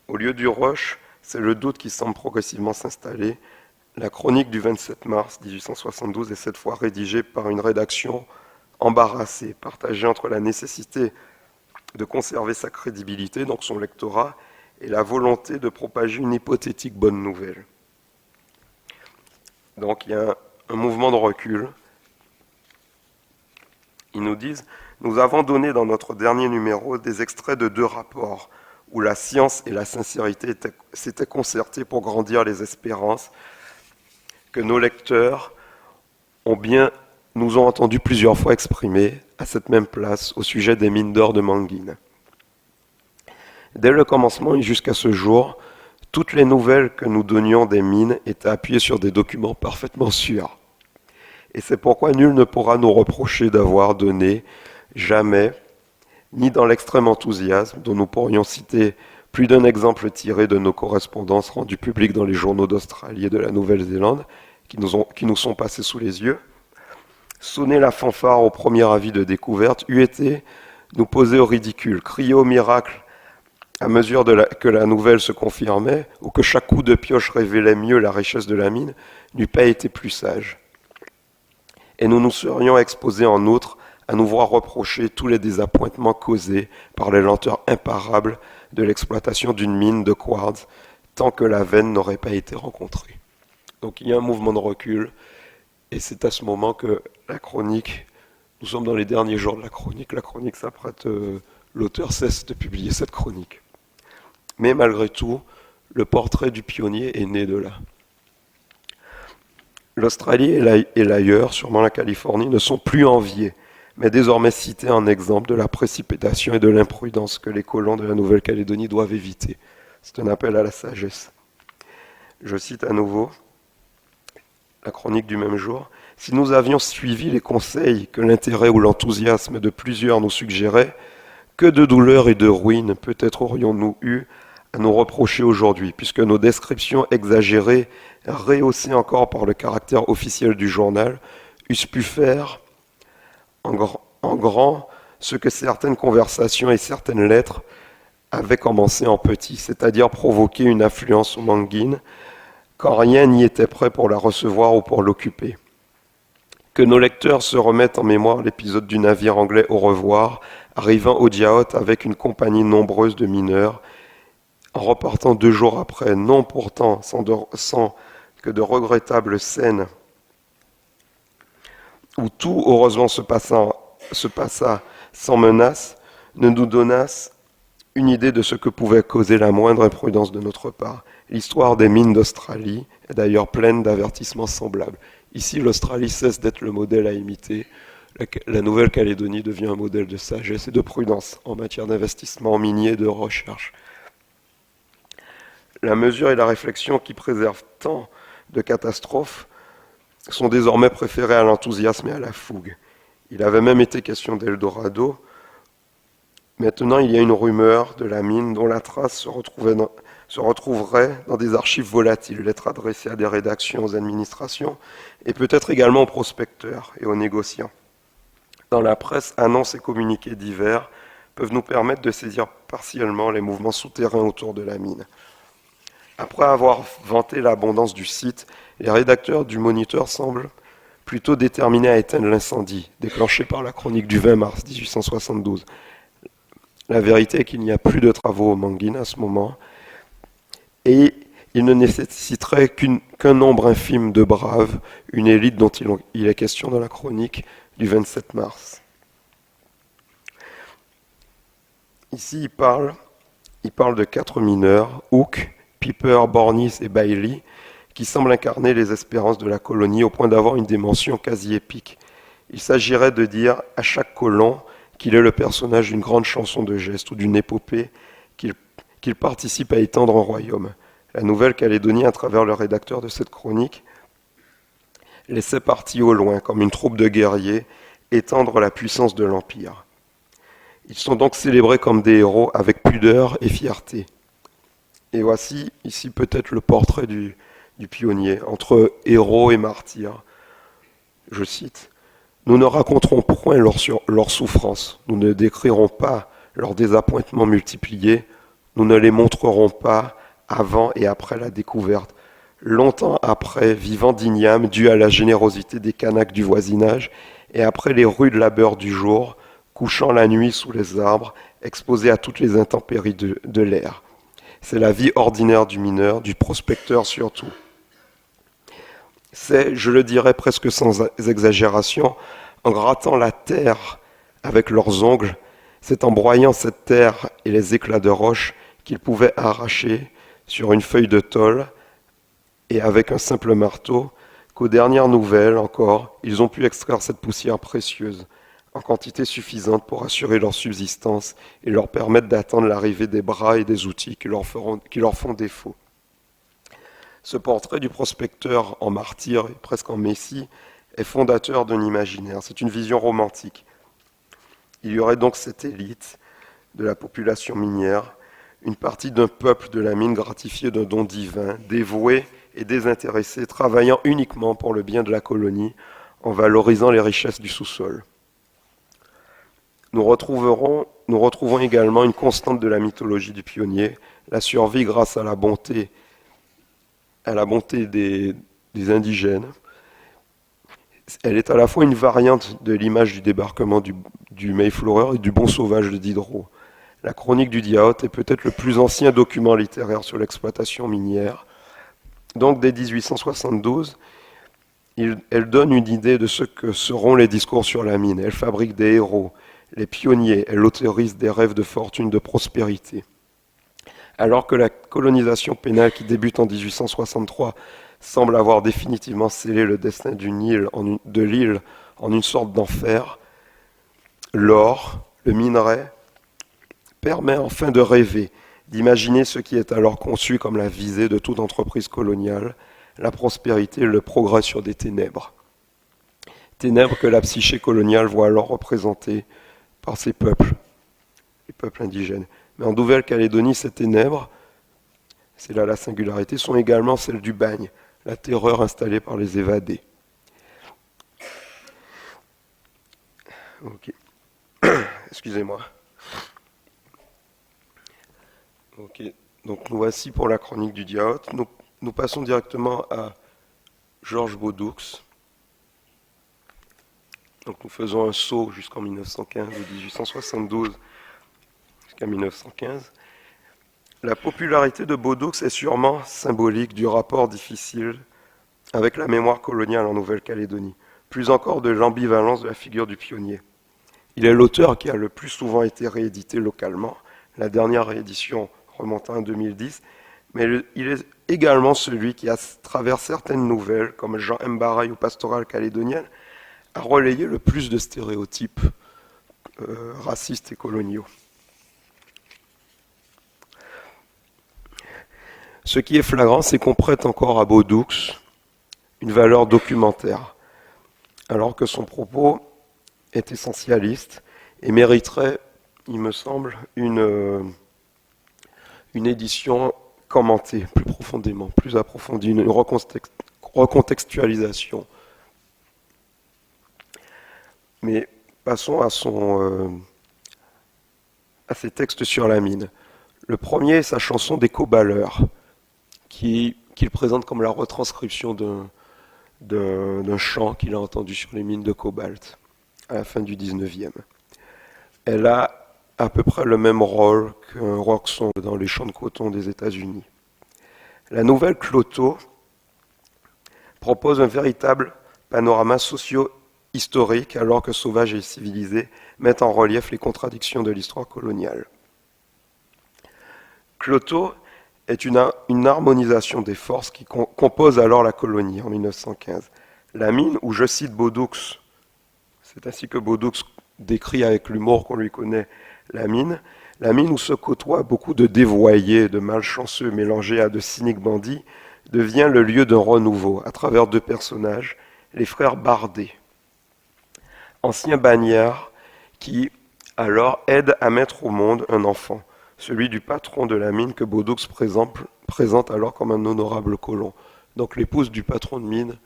Au lieu du rush, c'est le doute qui semble progressivement s'installer. La chronique du 27 mars 1872 est cette fois rédigée par une rédaction embarrassée, partagée entre la nécessité de conserver sa crédibilité, donc son lectorat, et la volonté de propager une hypothétique bonne nouvelle. Donc il y a un mouvement de recul. Ils nous disent « Nous avons donné dans notre dernier numéro des extraits de 2 rapports où la science et la sincérité s'étaient concertées pour grandir les espérances que nos lecteurs nous ont entendu plusieurs fois exprimer à cette même place au sujet des mines d'or de Manguine. Dès le commencement et jusqu'à ce jour, toutes les nouvelles que nous donnions des mines étaient appuyées sur des documents parfaitement sûrs. Et c'est pourquoi nul ne pourra nous reprocher d'avoir donné jamais, ni dans l'extrême enthousiasme dont nous pourrions citer plus d'un exemple tiré de nos correspondances rendues publiques dans les journaux d'Australie et de la Nouvelle-Zélande, qui nous sont passés sous les yeux, sonner la fanfare au premier avis de découverte eût été nous poser au ridicule, crier au miracle à mesure que la nouvelle se confirmait, ou que chaque coup de pioche révélait mieux la richesse de la mine, n'eût pas été plus sage. Et nous nous serions exposés en outre à nous voir reprocher tous les désappointements causés par les lenteurs imparables de l'exploitation d'une mine de quartz, tant que la veine n'aurait pas été rencontrée. Donc il y a un mouvement de recul, et c'est à ce moment que la chronique, nous sommes dans les derniers jours de la chronique s'apprête, l'auteur cesse de publier cette chronique. Mais malgré tout, le portrait du pionnier est né de là. L'Australie et l'ailleurs, sûrement la Californie, ne sont plus enviés, mais désormais cités en exemple de la précipitation et de l'imprudence que les colons de la Nouvelle-Calédonie doivent éviter. C'est un appel à la sagesse. Je cite à nouveau la chronique du même jour. « Si nous avions suivi les conseils que l'intérêt ou l'enthousiasme de plusieurs nous suggérait, que de douleurs et de ruines peut-être aurions-nous eu à nous reprocher aujourd'hui, puisque nos descriptions exagérées, rehaussées encore par le caractère officiel du journal, eussent pu faire en grand ce que certaines conversations et certaines lettres avaient commencé en petit, c'est-à-dire provoquer une affluence aux Manguines, quand rien n'y était prêt pour la recevoir ou pour l'occuper. Que nos lecteurs se remettent en mémoire l'épisode du navire anglais Au revoir, arrivant au Djaot avec une compagnie nombreuse de mineurs, en repartant 2 jours après, non pourtant sans que de regrettables scènes où tout heureusement se passa sans menace, ne nous donnassent une idée de ce que pouvait causer la moindre imprudence de notre part. L'histoire des mines d'Australie est d'ailleurs pleine d'avertissements semblables. Ici, l'Australie cesse d'être le modèle à imiter. La Nouvelle-Calédonie devient un modèle de sagesse et de prudence en matière d'investissement minier et de recherche. La mesure et la réflexion qui préservent tant de catastrophes sont désormais préférées à l'enthousiasme et à la fougue. Il avait même été question d'Eldorado. Maintenant, il y a une rumeur de la mine dont la trace se retrouverait dans des archives volatiles, lettres adressées à des rédactions, aux administrations, et peut-être également aux prospecteurs et aux négociants. Dans la presse, annonces et communiqués divers peuvent nous permettre de saisir partiellement les mouvements souterrains autour de la mine. Après avoir vanté l'abondance du site, les rédacteurs du Moniteur semblent plutôt déterminés à éteindre l'incendie, déclenché par la chronique du 20 mars 1872. La vérité est qu'il n'y a plus de travaux au Manguine à ce moment, et il ne nécessiterait qu'un nombre infime de braves, une élite dont il est question dans la chronique du 27 mars. Ici, il parle Il parle de 4 mineurs, Hooke, Piper, Bornis et Bailey, qui semblent incarner les espérances de la colonie au point d'avoir une dimension quasi épique. Il s'agirait de dire à chaque colon qu'il est le personnage d'une grande chanson de gestes ou d'une épopée, qu'il participe à étendre un royaume. La Nouvelle-Calédonie, à travers le rédacteur de cette chronique, laissait partir au loin, comme une troupe de guerriers, étendre la puissance de l'Empire. Ils sont donc célébrés comme des héros avec pudeur et fierté. Et voici ici peut-être le portrait du pionnier, entre héros et martyrs. Je cite, « Nous ne raconterons point leurs souffrances, nous ne décrirons pas leurs désappointements multipliés, nous ne les montrerons pas avant et après la découverte, longtemps après, vivant d'igname dû à la générosité des Kanaks du voisinage, et après les rudes labeurs du jour, couchant la nuit sous les arbres, exposés à toutes les intempéries de l'air. C'est la vie ordinaire du mineur, du prospecteur surtout. C'est, je le dirais presque sans exagération, en grattant la terre avec leurs ongles, c'est en broyant cette terre et les éclats de roche qu'ils pouvaient arracher sur une feuille de tôle et avec un simple marteau, qu'aux dernières nouvelles encore, ils ont pu extraire cette poussière précieuse en quantité suffisante pour assurer leur subsistance et leur permettre d'attendre l'arrivée des bras et des outils qui leur font défaut. Ce portrait du prospecteur en martyr et presque en messie est fondateur d'un imaginaire. C'est une vision romantique. Il y aurait donc cette élite de la population minière, une partie d'un peuple de la mine gratifié d'un don divin, dévoué et désintéressé, travaillant uniquement pour le bien de la colonie, en valorisant les richesses du sous-sol. Nous retrouvons également une constante de la mythologie du pionnier, la survie grâce à la bonté des indigènes. Elle est à la fois une variante de l'image du débarquement du Mayflower et du Bon Sauvage de Diderot. La chronique du Diaout est peut-être le plus ancien document littéraire sur l'exploitation minière. Donc dès 1872, elle donne une idée de ce que seront les discours sur la mine. Elle fabrique des héros, les pionniers, elle autorise des rêves de fortune, de prospérité. Alors que la colonisation pénale qui débute en 1863 semble avoir définitivement scellé le destin de l'île en une sorte d'enfer, l'or, le minerai, permet enfin de rêver, d'imaginer ce qui est alors conçu comme la visée de toute entreprise coloniale, la prospérité et le progrès sur des ténèbres. Ténèbres que la psyché coloniale voit alors représentées par ces peuples, les peuples indigènes. Mais en Nouvelle-Calédonie, ces ténèbres, c'est là la singularité, sont également celles du bagne, la terreur installée par les évadés. Ok. Excusez-moi. Ok. Donc nous voici pour la chronique du Diaout. Nous passons directement à Georges Beaudoux. Donc nous faisons un saut jusqu'en 1915, de 1872 jusqu'à 1915. La popularité de Beaudoux est sûrement symbolique du rapport difficile avec la mémoire coloniale en Nouvelle-Calédonie, plus encore de l'ambivalence de la figure du pionnier. Il est l'auteur qui a le plus souvent été réédité localement, la dernière réédition remontant à 2010, mais il est également celui qui, à travers certaines nouvelles, comme Jean Mbaray ou Pastorale calédonienne, a relayé le plus de stéréotypes racistes et coloniaux. Ce qui est flagrant, c'est qu'on prête encore à Beaudoux une valeur documentaire, alors que son propos est essentialiste et mériterait, il me semble, une édition commentée plus profondément, plus approfondie, une recontextualisation. Mais passons à ses textes sur la mine. Le premier est sa chanson d'Éco-Balleur, qu'il présente comme la retranscription d'un chant qu'il a entendu sur les mines de cobalt à la fin du 19e. Elle a à peu près le même rôle qu'un rock song dans les champs de coton des États-Unis. La nouvelle Cloto propose un véritable panorama socio-historique alors que Sauvage et Civilisé mettent en relief les contradictions de l'histoire coloniale. Cloto est une harmonisation des forces qui composent alors la colonie en 1915. La mine, où je cite Baudouux, c'est ainsi que Baudouux décrit avec l'humour qu'on lui connaît la mine où se côtoient beaucoup de dévoyés, de malchanceux mélangés à de cyniques bandits, devient le lieu d'un renouveau à travers deux personnages, les frères Bardet, anciens bagnards qui alors aident à mettre au monde un enfant, celui du patron de la mine que Baudouux présente alors comme un honorable colon. Donc l'épouse du patron de mine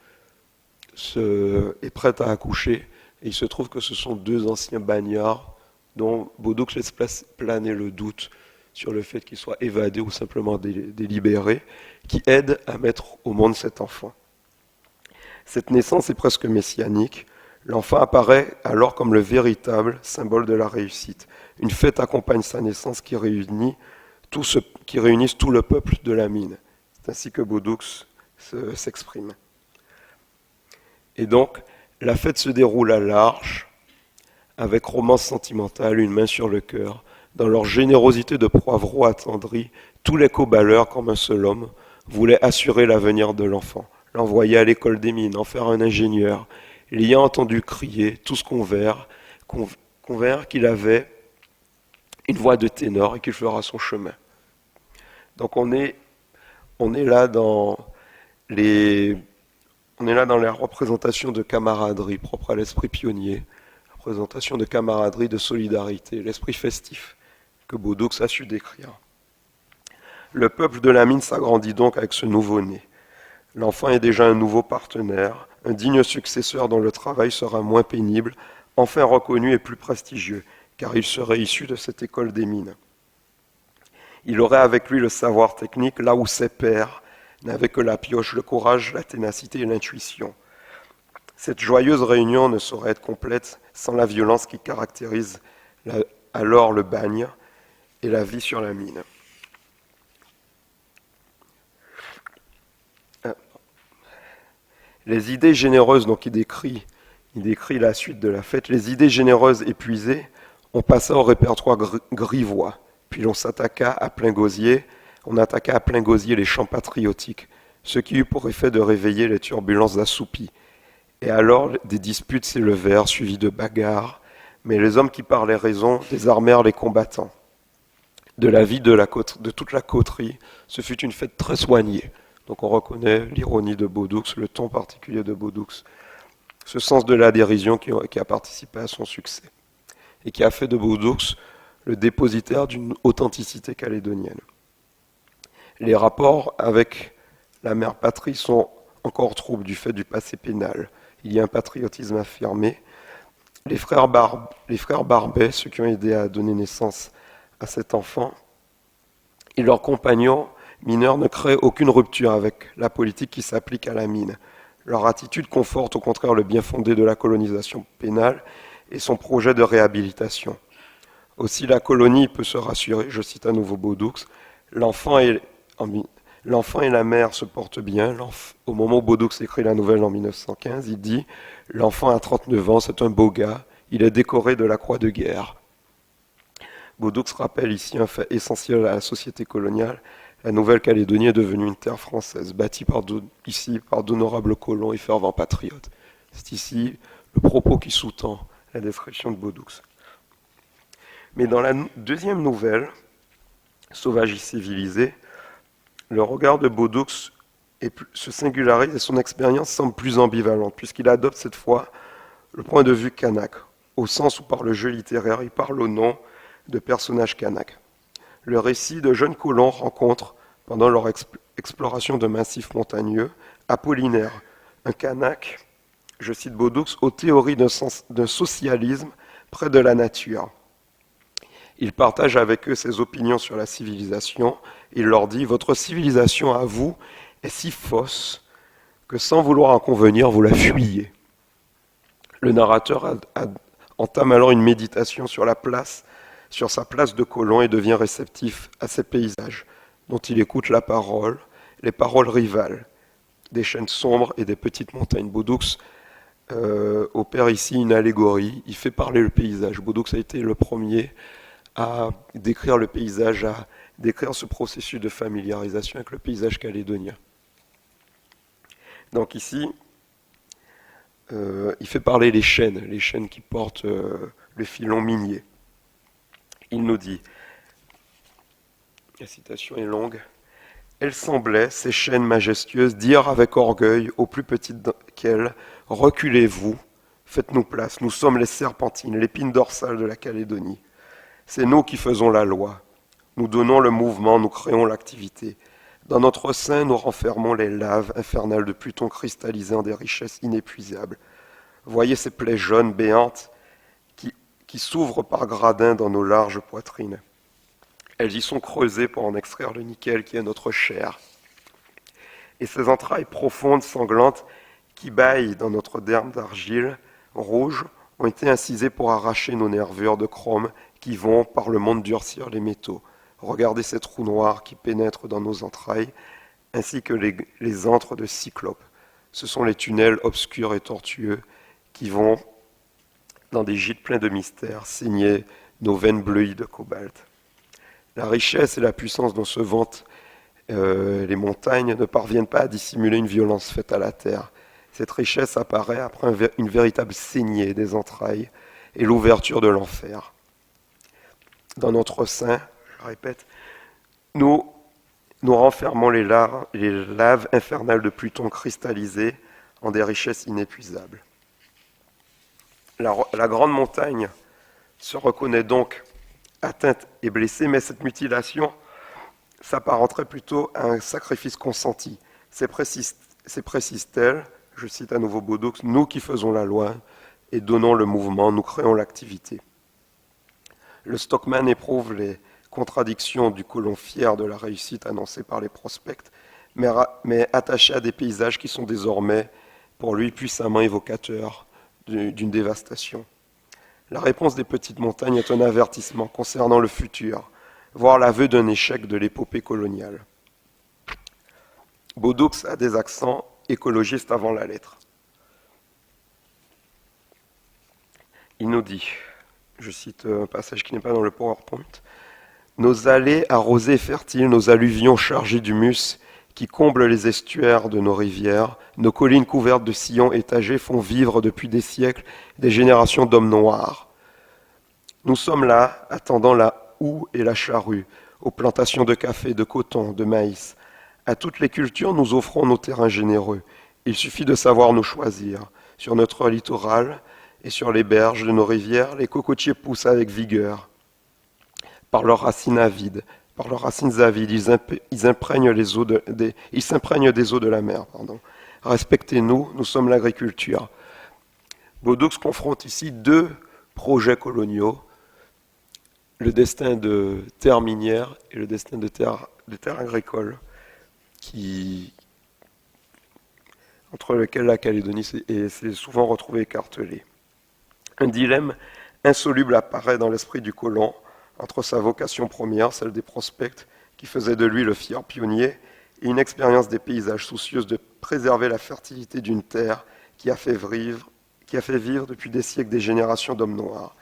est prête à accoucher, et il se trouve que ce sont deux anciens bagnards dont Baudouux laisse planer le doute sur le fait qu'ils soient évadés ou simplement délibérés, qui aident à mettre au monde cet enfant. Cette naissance est presque messianique. L'enfant apparaît alors comme le véritable symbole de la réussite. Une fête accompagne sa naissance qui réunisse tout le peuple de la mine. C'est ainsi que Baudouux s'exprime. Et donc, la fête se déroule à l'arche, avec romance sentimentale, une main sur le cœur. Dans leur générosité de poivreaux attendris, tous les coballeurs, comme un seul homme, voulaient assurer l'avenir de l'enfant, l'envoyer à l'école des mines, en faire un ingénieur. L'ayant entendu crier, tous convinrent qu'il avait une voix de ténor et qu'il fera son chemin. Donc on est là dans la représentation de camaraderie propre à l'esprit pionnier, représentation de camaraderie, de solidarité, l'esprit festif que Baudouux a su décrire. Le peuple de la mine s'agrandit donc avec ce nouveau-né. L'enfant est déjà un nouveau partenaire, un digne successeur dont le travail sera moins pénible, enfin reconnu et plus prestigieux, car il serait issu de cette école des mines. Il aurait avec lui le savoir technique là où ses pairs n'avaient que la pioche, le courage, la ténacité et l'intuition. Cette joyeuse réunion ne saurait être complète sans la violence qui caractérise alors le bagne et la vie sur la mine. Les idées généreuses, donc il décrit la suite de la fête, les idées généreuses épuisées, on passa au répertoire grivois, puis on attaqua à plein gosier les chants patriotiques, ce qui eut pour effet de réveiller les turbulences assoupis. Et alors des disputes s'élevèrent, suivies de bagarres, mais les hommes qui parlaient raison désarmèrent les combattants. De la vie de toute la coterie, ce fut une fête très soignée. Donc on reconnaît l'ironie de Baudouux, le ton particulier de Baudouux, ce sens de la dérision qui a participé à son succès et qui a fait de Baudouux le dépositaire d'une authenticité calédonienne. Les rapports avec la mère patrie sont encore troubles du fait du passé pénal. Il y a un patriotisme affirmé. Les frères Barbet, ceux qui ont aidé à donner naissance à cet enfant, et leurs compagnons mineurs ne créent aucune rupture avec la politique qui s'applique à la mine. Leur attitude conforte au contraire le bien fondé de la colonisation pénale et son projet de réhabilitation. Aussi la colonie peut se rassurer, je cite à nouveau Baudouux, l'enfant et la mère se portent bien. Au moment où Baudouux écrit la nouvelle en 1915, il dit « L'enfant a 39 ans, c'est un beau gars, il est décoré de la croix de guerre ». Baudouux rappelle ici un fait essentiel à la société coloniale. La Nouvelle-Calédonie est devenue une terre française, bâtie ici par d'honorables colons et fervents patriotes. C'est ici le propos qui sous-tend la description de Baudouux. Mais dans la deuxième nouvelle, Sauvage et civilisé, le regard de Baudouux se singularise et son expérience semble plus ambivalente, puisqu'il adopte cette fois le point de vue kanak, au sens où par le jeu littéraire, il parle au nom de personnages kanak. Le récit de jeunes colons rencontre, pendant leur exploration de massifs montagneux, Apollinaire, un kanak, je cite Baudouux, aux théories d'un socialisme près de la nature. Il partage avec eux ses opinions sur la civilisation. Il leur dit « Votre civilisation à vous est si fausse que sans vouloir en convenir, vous la fuyez. » Le narrateur entame alors une méditation sur sa place de colon et devient réceptif à ces paysages dont il écoute la parole, les paroles rivales, des chaînes sombres et des petites montagnes. Baudouux opère ici une allégorie, il fait parler le paysage. Baudouux a été le premier à décrire le paysage, à décrire ce processus de familiarisation avec le paysage calédonien. Donc ici, il fait parler les chaînes qui portent le filon minier. Il nous dit, la citation est longue, « Elles semblaient, ces chaînes majestueuses, dire avec orgueil aux plus petites qu'elles, « Reculez-vous, faites-nous place, nous sommes les serpentines, l'épine dorsale de la Calédonie. C'est nous qui faisons la loi. Nous donnons le mouvement, nous créons l'activité. Dans notre sein, nous renfermons les laves infernales de Pluton cristallisées en des richesses inépuisables. Voyez ces plaies jaunes béantes qui s'ouvrent par gradins dans nos larges poitrines. Elles y sont creusées pour en extraire le nickel qui est notre chair. Et ces entrailles profondes, sanglantes, qui bâillent dans notre derme d'argile rouge, ont été incisées pour arracher nos nervures de chrome qui vont par le monde durcir les métaux. Regardez ces trous noirs qui pénètrent dans nos entrailles, ainsi que les antres de Cyclope. Ce sont les tunnels obscurs et tortueux qui vont dans des gîtes pleins de mystères, saigner nos veines bleuies de cobalt. La richesse et la puissance dont se vantent les montagnes ne parviennent pas à dissimuler une violence faite à la terre. Cette richesse apparaît après une véritable saignée des entrailles et l'ouverture de l'enfer. Dans notre sein, je répète, nous renfermons les laves infernales de Pluton cristallisées en des richesses inépuisables. La grande montagne se reconnaît donc atteinte et blessée, mais cette mutilation s'apparenterait plutôt à un sacrifice consenti. C'est précise-t-elle, je cite à nouveau Baudouux, « Nous qui faisons la loi et donnons le mouvement, nous créons l'activité. » Le Stockman éprouve les contradictions du colon fier de la réussite annoncée par les prospects, mais attaché à des paysages qui sont désormais, pour lui, puissamment évocateurs d'une dévastation. La réponse des petites montagnes est un avertissement concernant le futur, voire l'aveu d'un échec de l'épopée coloniale. Baudouux a des accents écologistes avant la lettre. Il nous dit, je cite un passage qui n'est pas dans le PowerPoint, « Nos allées arrosées et fertiles, nos alluvions chargées d'humus qui comblent les estuaires de nos rivières, nos collines couvertes de sillons étagés font vivre depuis des siècles des générations d'hommes noirs. Nous sommes là, attendant la houe et la charrue, aux plantations de café, de coton, de maïs. À toutes les cultures, nous offrons nos terrains généreux. Il suffit de savoir nous choisir. Sur notre littoral et sur les berges de nos rivières, les cocotiers poussent avec vigueur. Par leurs racines avides, ils s'imprègnent des eaux de la mer. Respectez-nous, nous sommes l'agriculture. Baudouux confronte ici deux projets coloniaux, le destin de terres minières et le destin de terres agricoles, entre lesquels la Calédonie s'est souvent retrouvée écartelée. Un dilemme insoluble apparaît dans l'esprit du colon entre sa vocation première, celle des prospects, qui faisait de lui le fier pionnier, et une expérience des paysages soucieuse de préserver la fertilité d'une terre qui a fait vivre depuis des siècles des générations d'hommes noirs,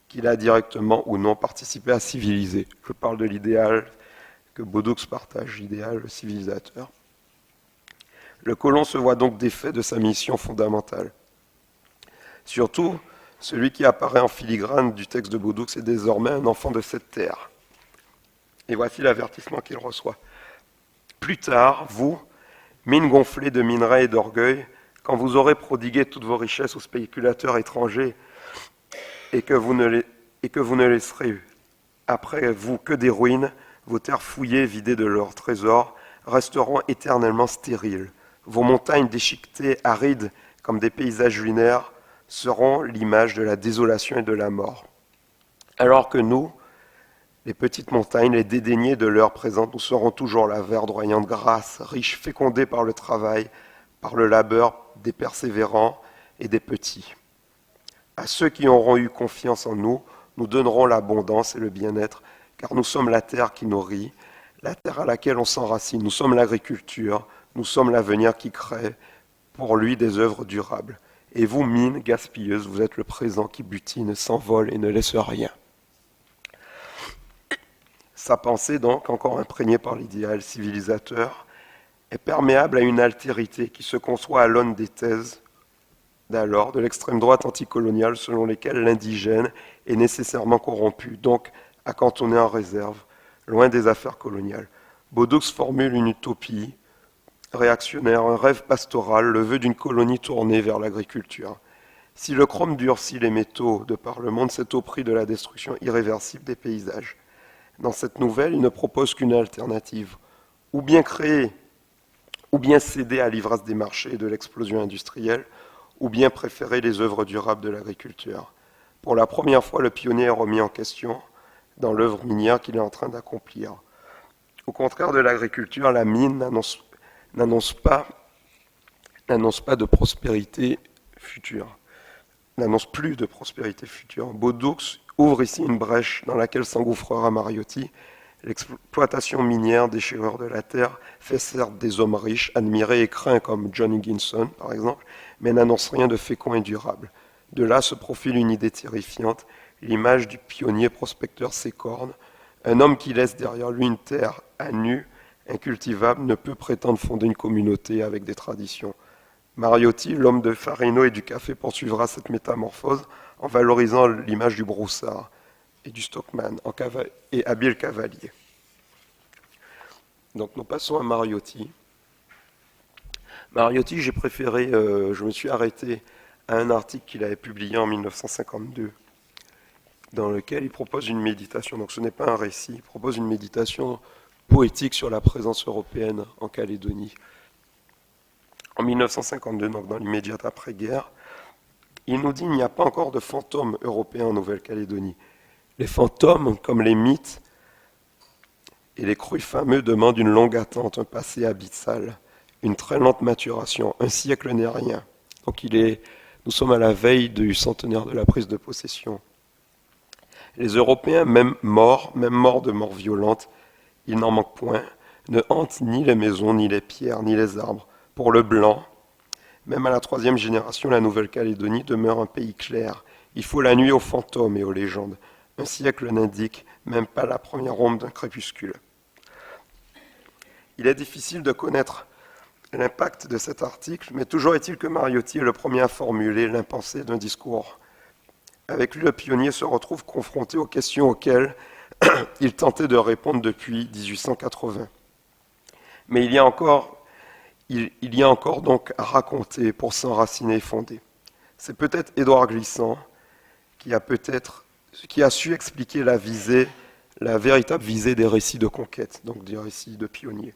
qu'il a directement ou non participé à civiliser. Je parle de l'idéal que Baudouux partage, l'idéal civilisateur. Le colon se voit donc défait de sa mission fondamentale. Surtout, celui qui apparaît en filigrane du texte de Baudouux est désormais un enfant de cette terre. Et voici l'avertissement qu'il reçoit. Plus tard, vous, mines gonflées de minerais et d'orgueil, quand vous aurez prodigué toutes vos richesses aux spéculateurs étrangers et que vous ne laisserez après vous que des ruines, vos terres fouillées, vidées de leurs trésors, resteront éternellement stériles. Vos montagnes déchiquetées, arides comme des paysages lunaires, seront l'image de la désolation et de la mort. Alors que nous, les petites montagnes, les dédaignés de l'heure présente, nous serons toujours la verdoyante grâce, riche, fécondée par le travail, par le labeur des persévérants et des petits. À ceux qui auront eu confiance en nous, nous donnerons l'abondance et le bien-être, car nous sommes la terre qui nourrit, la terre à laquelle on s'enracine. Nous sommes l'agriculture, nous sommes l'avenir qui crée pour lui des œuvres durables. Et vous, mines gaspilleuses, vous êtes le présent qui butine, s'envole et ne laisse rien. Sa pensée, donc, encore imprégnée par l'idéal civilisateur, est perméable à une altérité qui se conçoit à l'aune des thèses d'alors de l'extrême droite anticoloniale selon lesquelles l'indigène est nécessairement corrompu, donc à cantonner en réserve, loin des affaires coloniales. Baudouin formule une utopie réactionnaire, un rêve pastoral, le vœu d'une colonie tournée vers l'agriculture. Si le chrome durcit les métaux de par le monde, c'est au prix de la destruction irréversible des paysages. Dans cette nouvelle, il ne propose qu'une alternative. Ou bien créer, ou bien céder à l'ivresse des marchés et de l'explosion industrielle, ou bien préférer les œuvres durables de l'agriculture. Pour la première fois, le pionnier est remis en question dans l'œuvre minière qu'il est en train d'accomplir. Au contraire de l'agriculture, la mine n'annonce pas de prospérité future, n'annonce plus de prospérité future. Baudouin ouvre ici une brèche dans laquelle s'engouffrera Mariotti. L'exploitation minière, déchirure de la terre, fait certes des hommes riches, admirés et craints comme John Higginson, par exemple, mais n'annonce rien de fécond et durable. De là se profile une idée terrifiante, l'image du pionnier prospecteur Sécorne. Un homme qui laisse derrière lui une terre à nu, incultivable, ne peut prétendre fonder une communauté avec des traditions. Mariotti, l'homme de Farino et du café, poursuivra cette métamorphose en valorisant l'image du broussard et du stockman et habile cavalier. Donc nous passons à Mariotti. Mariotti, j'ai préféré, je me suis arrêté à un article qu'il avait publié en 1952, dans lequel il propose une méditation. Donc ce n'est pas un récit, il propose une méditation poétique sur la présence européenne en Calédonie. En 1952, donc dans l'immédiate après-guerre, il nous dit qu'il n'y a pas encore de fantômes européens en Nouvelle-Calédonie. Les fantômes, comme les mythes et les crues fameux, demandent une longue attente, un passé abyssal, une très lente maturation. Un siècle n'est rien. Donc nous sommes à la veille du centenaire de la prise de possession. Les Européens, même morts de mort violente, ils n'en manquent point, ne hantent ni les maisons, ni les pierres, ni les arbres. Pour le blanc, même à la 3e génération, la Nouvelle-Calédonie demeure un pays clair. Il faut la nuit aux fantômes et aux légendes. Un siècle n'indique même pas la première ombre d'un crépuscule. Il est difficile de connaître l'impact de cet article, mais toujours est-il que Mariotti est le premier à formuler l'impensé d'un discours. Avec lui, le pionnier se retrouve confronté aux questions auxquelles il tentait de répondre depuis 1880. Mais il y a encore donc à raconter pour s'enraciner et fonder. C'est peut-être Édouard Glissant qui a su expliquer la véritable visée des récits de conquête, donc des récits de pionniers.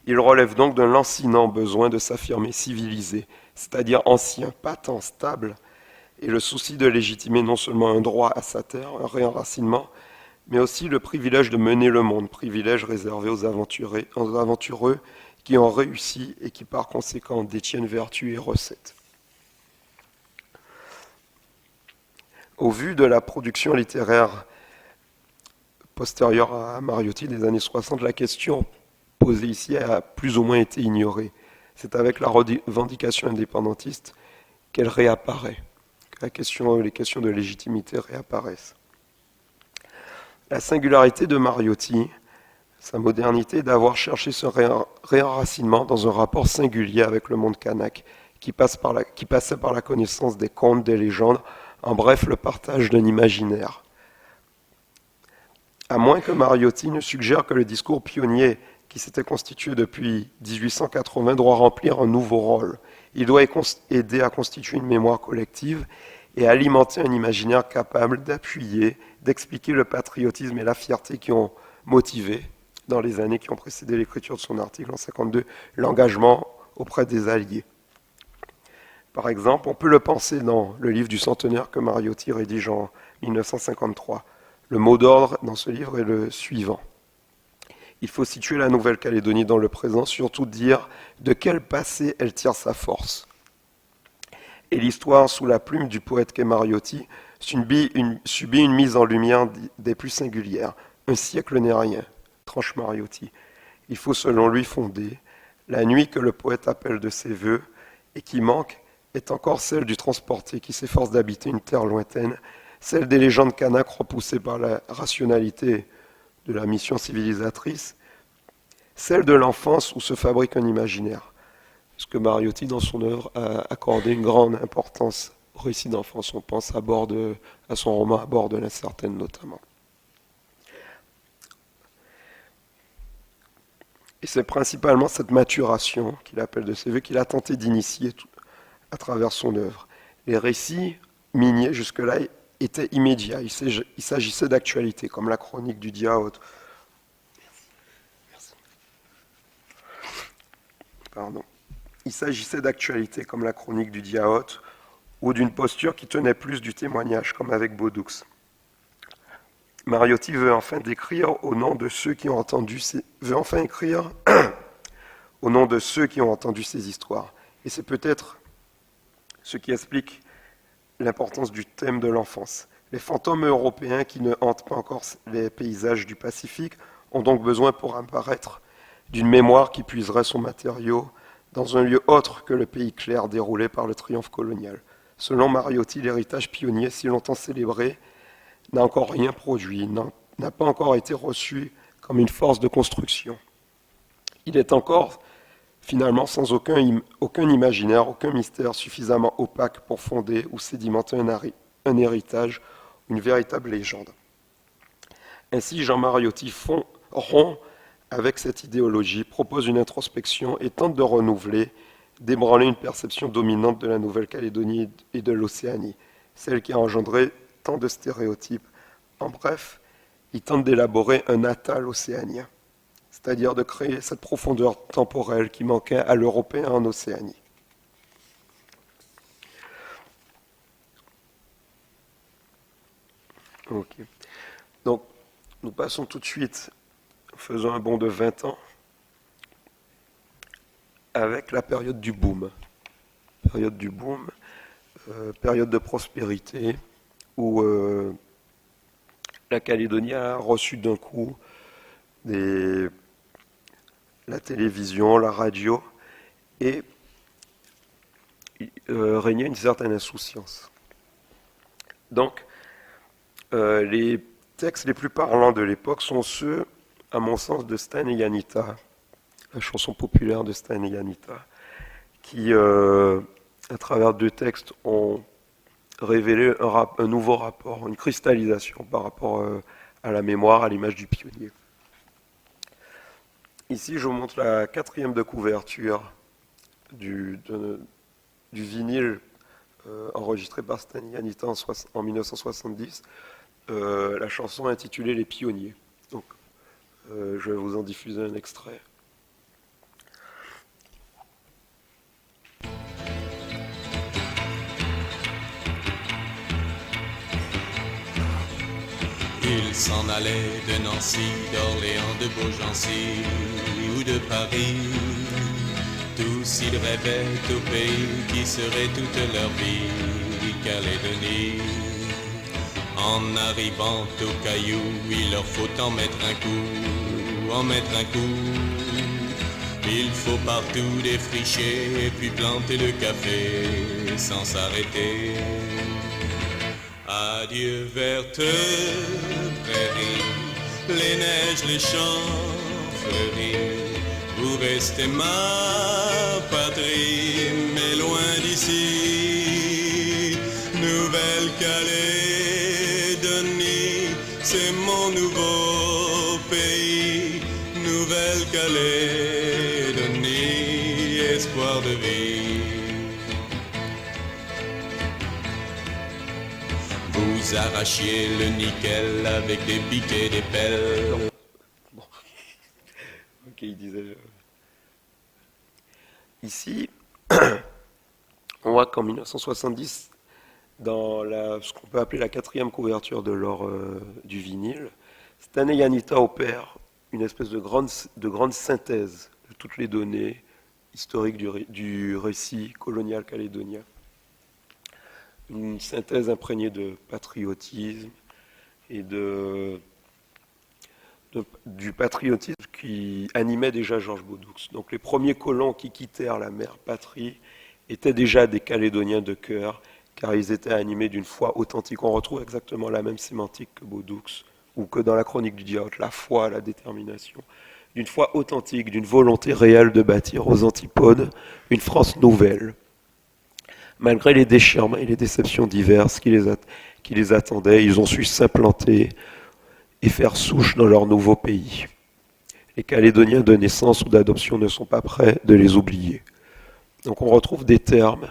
Il relève donc d'un lancinant besoin de s'affirmer civilisé, c'est-à-dire ancien, patent, stable, et le souci de légitimer non seulement un droit à sa terre, un réenracinement, mais aussi le privilège de mener le monde, privilège réservé aux aventureux qui ont réussi et qui par conséquent détiennent vertus et recettes. Au vu de la production littéraire postérieure à Mariotti des années 60, la question posée ici a plus ou moins été ignorée. C'est avec la revendication indépendantiste qu'elle réapparaît, que les questions de légitimité réapparaissent. La singularité de Mariotti, sa modernité, est d'avoir cherché ce réenracinement dans un rapport singulier avec le monde kanak, qui passait par la connaissance des contes, des légendes, en bref, le partage d'un imaginaire. À moins que Mariotti ne suggère que le discours pionnier qui s'était constitué depuis 1880 doit remplir un nouveau rôle. Il doit aider à constituer une mémoire collective et alimenter un imaginaire capable d'appuyer, d'expliquer le patriotisme et la fierté qui ont motivé, dans les années qui ont précédé l'écriture de son article en 1952, l'engagement auprès des Alliés. Par exemple, on peut le penser dans le livre du centenaire que Mariotti rédige en 1953. Le mot d'ordre dans ce livre est le suivant. Il faut situer la Nouvelle-Calédonie dans le présent, surtout dire de quel passé elle tire sa force. Et l'histoire, sous la plume du poète qu'est Mariotti, subit une mise en lumière des plus singulières. Un siècle n'est rien, tranche Mariotti. Il faut selon lui fonder la nuit que le poète appelle de ses voeux et qui manque est encore celle du transporté qui s'efforce d'habiter une terre lointaine, celle des légendes kanak repoussées par la rationalité de la mission civilisatrice, celle de l'enfance où se fabrique un imaginaire. Parce que Mariotti, dans son œuvre, a accordé une grande importance au récit d'enfance. On pense à son roman À bord de l'incertaine notamment. Et c'est principalement cette maturation qu'il appelle de ses voeux qu'il a tenté d'initier à travers son œuvre. Les récits miniers jusque-là étaient immédiats. Il s'agissait d'actualité, comme la chronique du Diaote. Pardon. Il s'agissait d'actualité, comme la chronique du Diaote, ou d'une posture qui tenait plus du témoignage, comme avec Baudux. Mariotti veut enfin écrire au nom de ceux qui ont entendu ces histoires. Et c'est peut-être ce qui explique l'importance du thème de l'enfance. Les fantômes européens qui ne hantent pas encore les paysages du Pacifique ont donc besoin pour apparaître d'une mémoire qui puiserait son matériau dans un lieu autre que le pays clair déroulé par le triomphe colonial. Selon Mariotti, l'héritage pionnier, si longtemps célébré, n'a encore rien produit, n'a pas encore été reçu comme une force de construction. Il est encore, finalement, sans aucun imaginaire, aucun mystère suffisamment opaque pour fonder ou sédimenter un héritage, une véritable légende. Ainsi, Jean Mariotti rompt avec cette idéologie, propose une introspection et tente de renouveler, d'ébranler une perception dominante de la Nouvelle-Calédonie et de l'Océanie, celle qui a engendré tant de stéréotypes. En bref, il tente d'élaborer un natal océanien, c'est-à-dire de créer cette profondeur temporelle qui manquait à l'Européen en Océanie. Ok. Donc, nous passons tout de suite, faisons un bond de 20 ans, avec la période du boom. Période du boom, période de prospérité, où la Calédonie a reçu d'un coup la télévision, la radio, et régnait une certaine insouciance. Donc, les textes les plus parlants de l'époque sont ceux, à mon sens, de Stan et Janita, la chanson populaire de Stan et Janita, qui, à travers deux textes, ont révélé un nouveau rapport, une cristallisation par rapport à la mémoire, à l'image du pionnier. Ici, je vous montre la 4e de couverture du vinyle enregistré par Stan et Janita en 1970, la chanson intitulée Les Pionniers. Donc, je vais vous en diffuser un extrait. Il s'en allait de Nancy, d'Orléans, de Beaugency ou de Paris. Tous ils rêvaient au pays qui serait toute leur vie, Calédonie. En arrivant au caillou, il leur faut en mettre un coup, Il faut partout défricher et puis planter le café sans s'arrêter. Adieu vertes prairies, les neiges, les champs fleuris. Vous restez ma patrie, mais loin d'ici. Nouvelle-Calédonie, c'est mon nouveau pays. Nouvelle-Calédonie, espoir de vie. Vous arrachiez le nickel avec des piquets, des pelles. Bon. Ok, il disait. Ici, on voit qu'en 1970, dans ce qu'on peut appeler la 4e couverture du vinyle, Stan et Janita opèrent une espèce de grande synthèse de toutes les données historiques du récit colonial calédonien. Une synthèse imprégnée de patriotisme et du patriotisme qui animait déjà Georges Baudux. Donc les premiers colons qui quittèrent la mère patrie étaient déjà des Calédoniens de cœur car ils étaient animés d'une foi authentique. On retrouve exactement la même sémantique que Bodux, ou que dans la chronique du Diaoth, la foi, la détermination. D'une foi authentique, d'une volonté réelle de bâtir aux antipodes une France nouvelle. Malgré les déchirements et les déceptions diverses qui les attendaient, ils ont su s'implanter et faire souche dans leur nouveau pays. Les Calédoniens de naissance ou d'adoption ne sont pas prêts de les oublier. Donc on retrouve des termes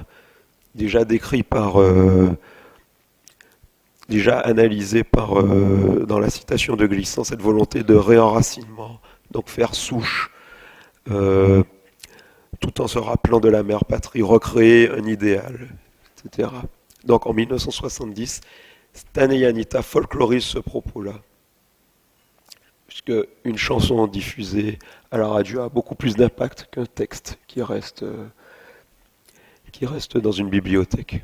déjà décrits déjà analysés dans la citation de Glissant, cette volonté de réenracinement, donc faire souche, tout en se rappelant de la mère patrie, recréer un idéal, etc. Donc en 1970, Stan et Janita folklorisent ce propos-là, puisque une chanson diffusée à la radio a beaucoup plus d'impact qu'un texte qui reste dans une bibliothèque.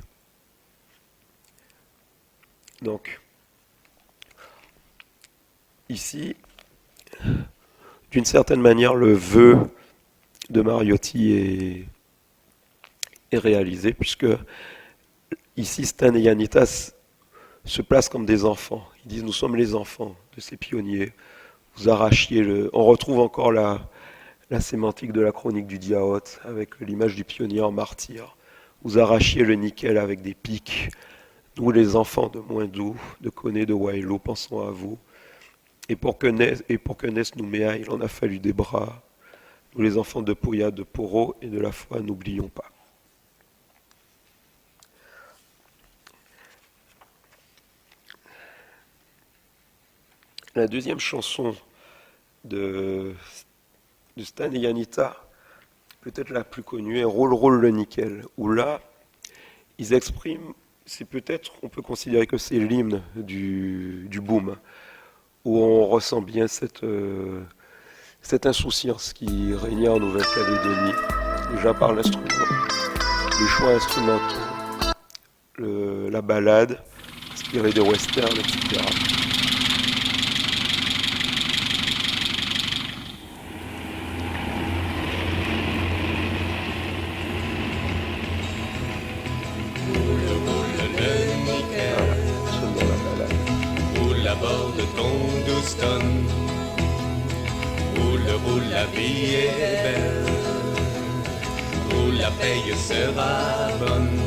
Donc, ici, d'une certaine manière, le vœu de Mariotti est réalisé, puisque ici, Stan et Janita se placent comme des enfants. Ils disent, nous sommes les enfants de ces pionniers. Vous arrachiez On retrouve encore la sémantique de la chronique du Diaoth, avec l'image du pionnier en martyr. Vous arrachiez le nickel avec des pics. Nous, les enfants de Moindou, de Koné, de Wailo, pensons à vous. Et pour que naisse Nouméa, il en a fallu des bras. Nous, les enfants de Pouya, de Poro et de la foi, n'oublions pas. La deuxième chanson de Stan et Janita, peut-être la plus connue, est Roule, roule le nickel, où là, ils expriment, on peut considérer que c'est l'hymne du boom, où on ressent bien cette insouciance qui régnait en Nouvelle-Calédonie, déjà par l'instrument, les choix instrumentaux, la ballade, inspirée de western, etc. Roule, la vie est belle, roule, la paye sera bonne.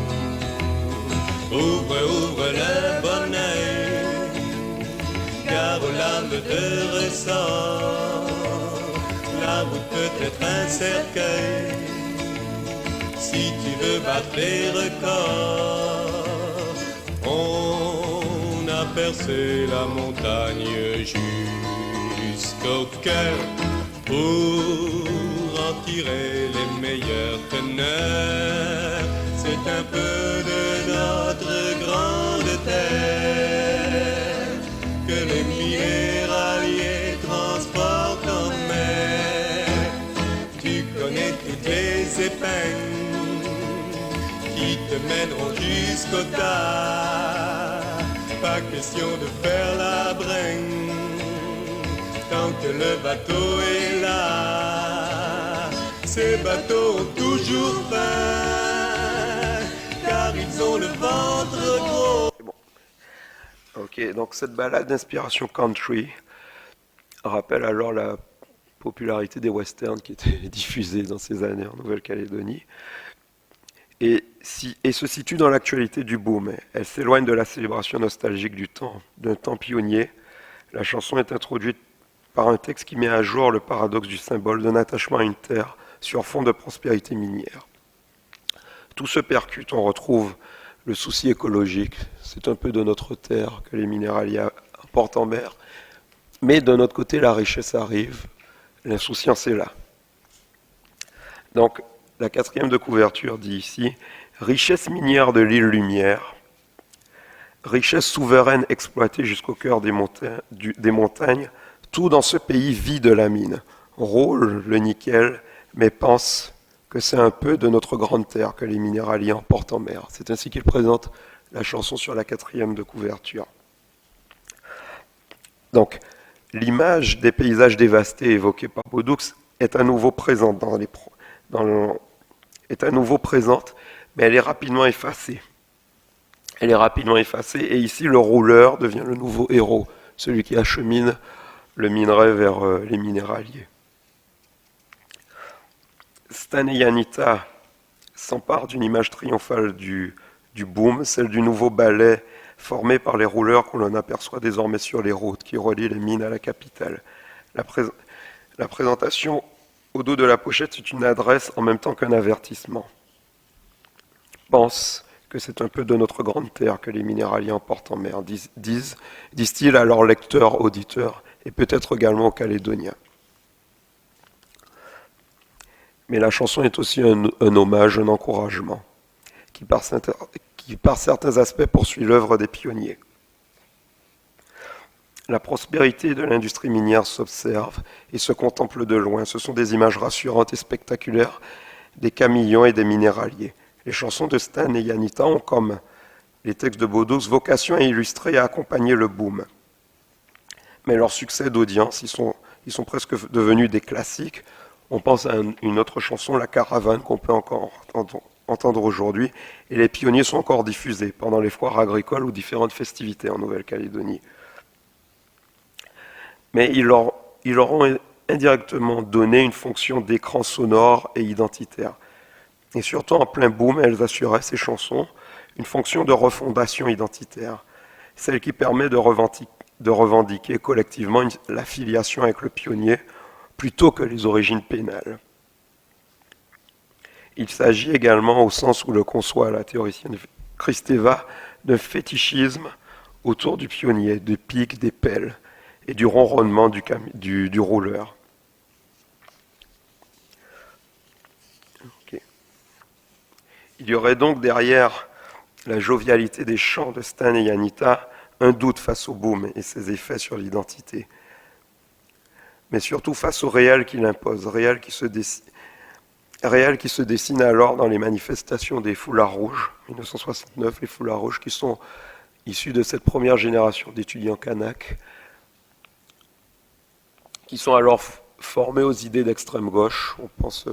Ouvre le bon œil, car l'âme te ressent. La route peut être un cercueil, si tu veux battre les records. On a percé la montagne jusqu'au cœur pour en tirer les meilleurs teneurs. C'est un peu de notre grande terre que les minéraliers transportent en mer. Tu connais toutes les épingles qui te mèneront jusqu'au tas. Pas question de faire la bringue tant que le bateau est là. Ces bateaux ont toujours faim, car ils ont le ventre gros. Bon. Ok, donc cette balade d'inspiration country rappelle alors la popularité des westerns qui étaient diffusés dans ces années en Nouvelle-Calédonie. Et se situe dans l'actualité du boom. Elle s'éloigne de la célébration nostalgique d'un temps pionnier. La chanson est introduite par un texte qui met à jour le paradoxe du symbole d'un attachement à une terre sur fond de prospérité minière. Tout se percute, on retrouve le souci écologique, c'est un peu de notre terre que les minéraliers apportent en mer, mais d'un autre côté, la richesse arrive, l'insouciance est là. Donc, la 4e de couverture dit ici « Richesse minière de l'île Lumière, richesse souveraine exploitée jusqu'au cœur des montagnes, tout dans ce pays vit de la mine. Roule le nickel, mais pense que c'est un peu de notre grande terre que les minéraliers emportent en mer. » C'est ainsi qu'il présente la chanson sur la 4e de couverture. Donc, l'image des paysages dévastés évoquée par Bodux est à nouveau présente mais elle est rapidement effacée. Elle est rapidement effacée, et ici le rouleur devient le nouveau héros, celui qui achemine le minerai vers les minéraliers. Stan et Janita s'emparent d'une image triomphale du boom, celle du nouveau ballet formé par les rouleurs qu'on en aperçoit désormais sur les routes qui relient les mines à la capitale. La présentation au dos de la pochette est une adresse en même temps qu'un avertissement. Pense que c'est un peu de notre grande terre que les minéraliers emportent en mer, disent-ils à leurs lecteurs, auditeurs, et peut-être également aux Calédoniens. Mais la chanson est aussi un hommage, un encouragement, qui par certains aspects poursuit l'œuvre des pionniers. La prospérité de l'industrie minière s'observe et se contemple de loin. Ce sont des images rassurantes et spectaculaires des camillons et des minéraliers. Les chansons de Stan et Janita ont, comme les textes de Bodous, vocation à illustrer et à accompagner le boom. Mais leur succès d'audience, ils sont presque devenus des classiques. On pense à une autre chanson, La Caravane, qu'on peut encore entendre aujourd'hui. Et les pionniers sont encore diffusés pendant les foires agricoles ou différentes festivités en Nouvelle-Calédonie. Mais ils leur ont indirectement donné une fonction d'écran sonore et identitaire. Et surtout, en plein boom, elles assuraient, ces chansons, une fonction de refondation identitaire, celle qui permet de revendiquer collectivement l'affiliation avec le pionnier plutôt que les origines pénales. Il s'agit également, au sens où le conçoit la théoricienne Kristeva, d'un fétichisme autour du pionnier, des pics, des pelles et du ronronnement du rouleur. Okay. Il y aurait donc derrière la jovialité des chants de Stan et Janita un doute face au boom et ses effets sur l'identité, mais surtout face au réel qu'il impose, réel qui se dessine alors dans les manifestations des foulards rouges, 1969, les foulards rouges qui sont issus de cette première génération d'étudiants kanaks, qui sont alors formés aux idées d'extrême gauche. On pense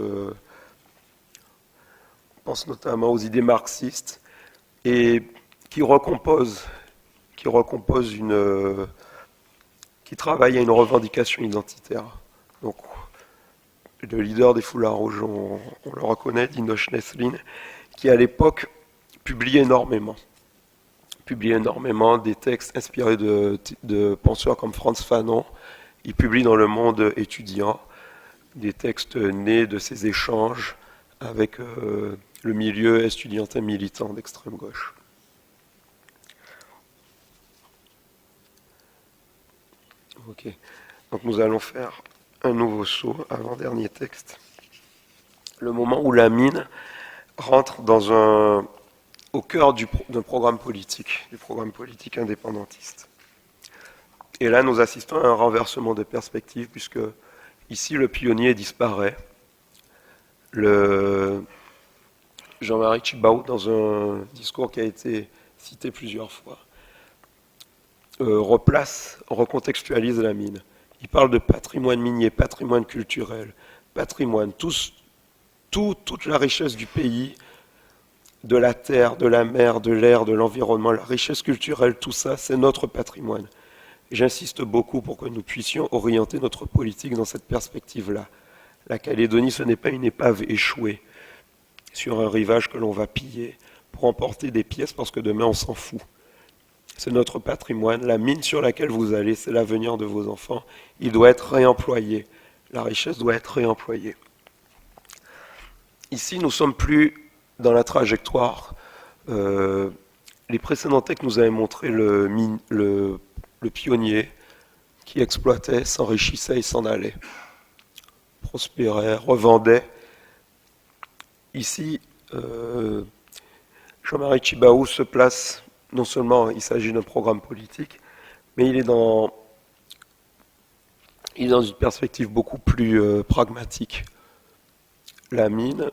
notamment aux idées marxistes, et qui travaillent à une revendication identitaire. Donc, le leader des foulards rouges, on le reconnaît, Dinosh Neslin, qui à l'époque publie énormément des textes inspirés de penseurs comme Frantz Fanon. Il publie dans Le Monde étudiant des textes nés de ces échanges avec le milieu estudiantin militant d'extrême gauche. Ok, donc nous allons faire un nouveau saut, avant-dernier texte. Le moment où la mine rentre au cœur d'un programme politique, du programme politique indépendantiste. Et là, nous assistons à un renversement de perspective, puisque ici, le pionnier disparaît. Jean-Marie Tjibaou, dans un discours qui a été cité plusieurs fois, recontextualise la mine. Il parle de patrimoine minier, patrimoine culturel, patrimoine, toute la richesse du pays, de la terre, de la mer, de l'air, de l'environnement, la richesse culturelle, tout ça, c'est notre patrimoine. Et j'insiste beaucoup pour que nous puissions orienter notre politique dans cette perspective-là. La Calédonie, ce n'est pas une épave échouée sur un rivage que l'on va piller pour emporter des pièces parce que demain on s'en fout. C'est notre patrimoine. La mine sur laquelle vous allez, c'est l'avenir de vos enfants. Il doit être réemployé. La richesse doit être réemployée. Ici, nous ne sommes plus dans la trajectoire. Les précédents textes nous avaient montré le pionnier qui exploitait, s'enrichissait et s'en allait. Prospérait, revendait. Ici, Jean-Marie Tjibaou se place. Non seulement il s'agit d'un programme politique, mais il est dans une perspective beaucoup plus pragmatique. La mine,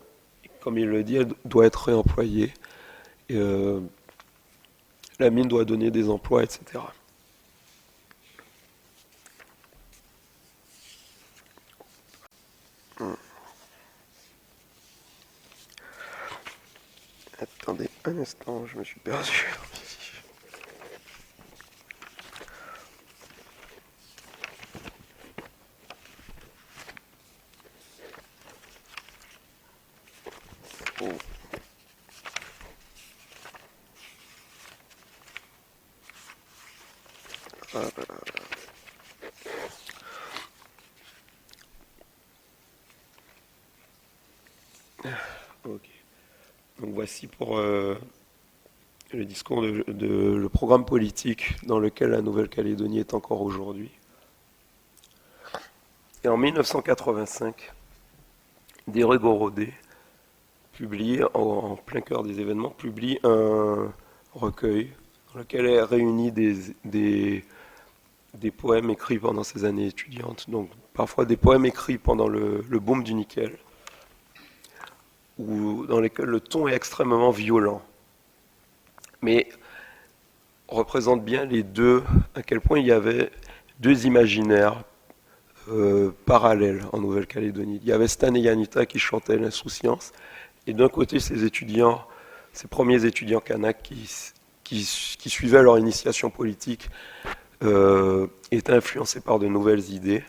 comme il le dit, elle doit être réemployée. Et, la mine doit donner des emplois, etc. Attendez un instant, je me suis perdu. Ok. Donc voici pour le discours le programme politique dans lequel la Nouvelle-Calédonie est encore aujourd'hui. Et en 1985, Déré Gorodé publie, en plein cœur des événements, publie un recueil dans lequel elle réunit des poèmes écrits pendant ses années étudiantes, donc parfois des poèmes écrits pendant le boom du nickel, ou dans lesquels le ton est extrêmement violent, mais représente bien à quel point il y avait deux imaginaires parallèles en Nouvelle-Calédonie. Il y avait Stan et Yanita qui chantaient l'insouciance, et d'un côté ces premiers étudiants kanak qui suivaient leur initiation politique, étaient influencés par de nouvelles idées,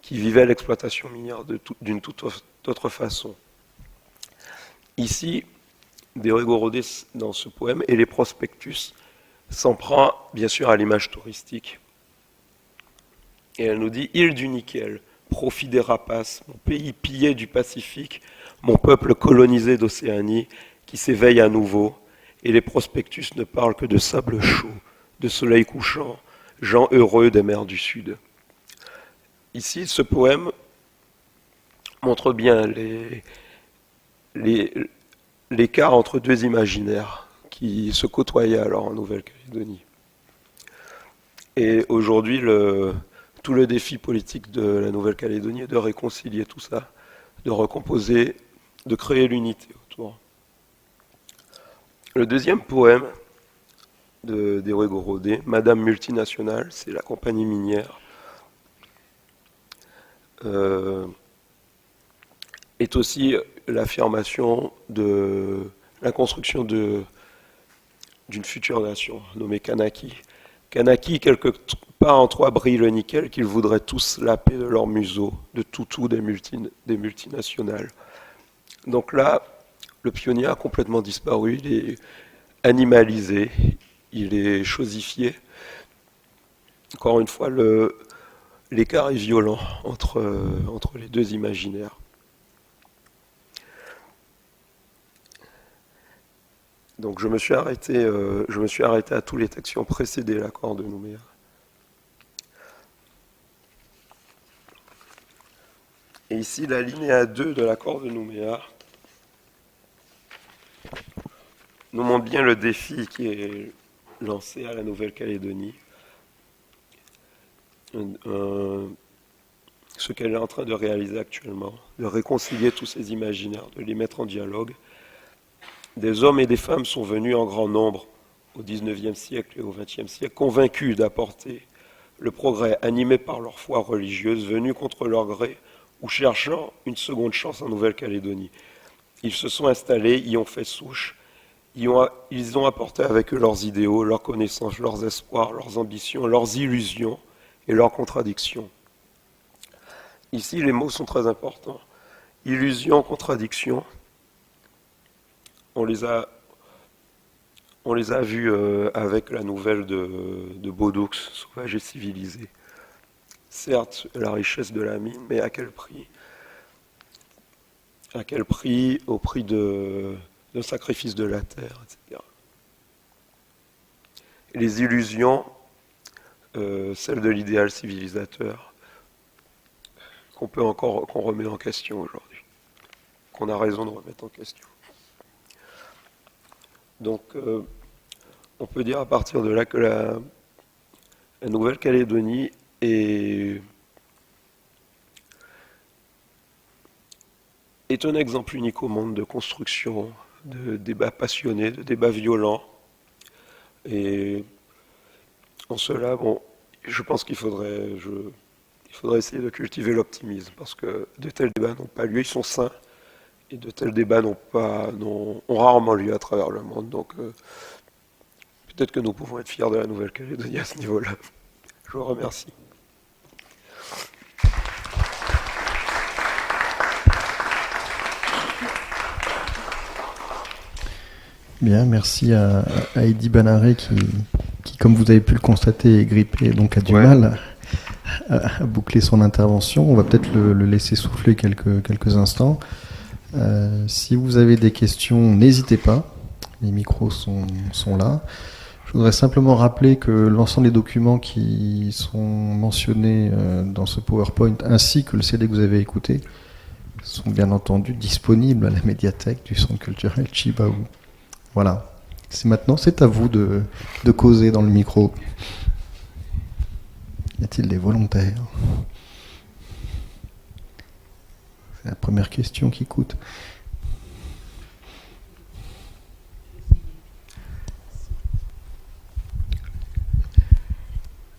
qui vivaient l'exploitation minière d'une toute autre façon. Ici, Déré Gorodé, dans ce poème, et les prospectus, s'en prend bien sûr à l'image touristique. Et elle nous dit « Île du nickel, profit des rapaces, mon pays pillé du Pacifique, mon peuple colonisé d'Océanie, qui s'éveille à nouveau, et les prospectus ne parlent que de sable chaud, de soleil couchant, gens heureux des mers du Sud. » Ici, ce poème montre bien l'écart entre deux imaginaires qui se côtoyaient alors en Nouvelle-Calédonie. Et aujourd'hui, tout le défi politique de la Nouvelle-Calédonie est de réconcilier tout ça, de recomposer, de créer l'unité autour. Le deuxième poème de Déré Gorodé, Madame multinationale, c'est la compagnie minière, est aussi l'affirmation de la construction d'une future nation nommée Kanaki. Kanaki, quelque part en trois, brille le nickel qu'ils voudraient tous laper de leur museau, de toutou des multinationales. Donc là, le pionnier a complètement disparu, il est animalisé, il est chosifié. Encore une fois, l'écart est violent entre les deux imaginaires. Donc je me suis arrêté à tous les textes qui ont précédé l'accord de Nouméa. Et ici, l'alinéa 2 de l'accord de Nouméa nous montre bien le défi qui est lancé à la Nouvelle-Calédonie. Ce qu'elle est en train de réaliser actuellement, de réconcilier tous ces imaginaires, de les mettre en dialogue. Des hommes et des femmes sont venus en grand nombre au XIXe siècle et au XXe siècle, convaincus d'apporter le progrès, animés par leur foi religieuse, venus contre leur gré ou cherchant une seconde chance en Nouvelle-Calédonie. Ils se sont installés, y ont fait souche, ils ont apporté avec eux leurs idéaux, leurs connaissances, leurs espoirs, leurs ambitions, leurs illusions et leurs contradictions. Ici, les mots sont très importants. Illusion, contradiction. On les a vus avec la nouvelle de Baudoux, Sauvage et civilisé. Certes, la richesse de la mine, mais à quel prix? À quel prix? Au prix d'un sacrifice de la terre, etc. Et les illusions, celles de l'idéal civilisateur, qu'on remet en question aujourd'hui, qu'on a raison de remettre en question. Donc, on peut dire à partir de là que la Nouvelle-Calédonie est un exemple unique au monde de construction, de débats passionnés, de débats violents. Et en cela, je pense qu'il faudrait essayer de cultiver l'optimisme, parce que de tels débats n'ont pas lieu, ils sont sains. Et de tels débats ont rarement lieu à travers le monde. Donc peut-être que nous pouvons être fiers de la Nouvelle-Calédonie à ce niveau-là. Je vous remercie. Bien, merci à Heidi Banaré qui comme vous avez pu le constater, est grippé, donc a du mal à boucler son intervention. On va peut-être le laisser souffler quelques instants. Si vous avez des questions, n'hésitez pas. Les micros sont là. Je voudrais simplement rappeler que l'ensemble des documents qui sont mentionnés dans ce PowerPoint, ainsi que le CD que vous avez écouté, sont bien entendu disponibles à la médiathèque du Centre culturel Chibaou. Voilà. C'est à vous de causer dans le micro. Y a-t-il des volontaires? C'est la première question qui coûte.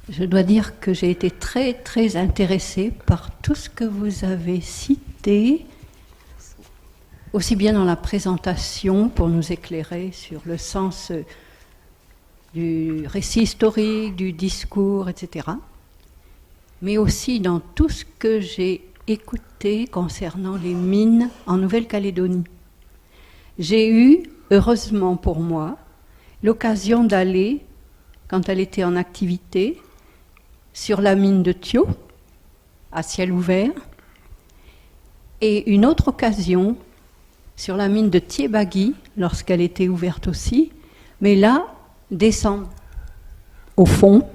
Je dois dire que j'ai été très, très intéressée par tout ce que vous avez cité, aussi bien dans la présentation pour nous éclairer sur le sens du récit historique, du discours, etc., mais aussi dans tout ce que j'ai écouté concernant les mines en Nouvelle-Calédonie. J'ai eu, heureusement pour moi, l'occasion d'aller, quand elle était en activité, sur la mine de Thio, à ciel ouvert, et une autre occasion sur la mine de Thiebagui, lorsqu'elle était ouverte aussi, mais là, descendre au fond,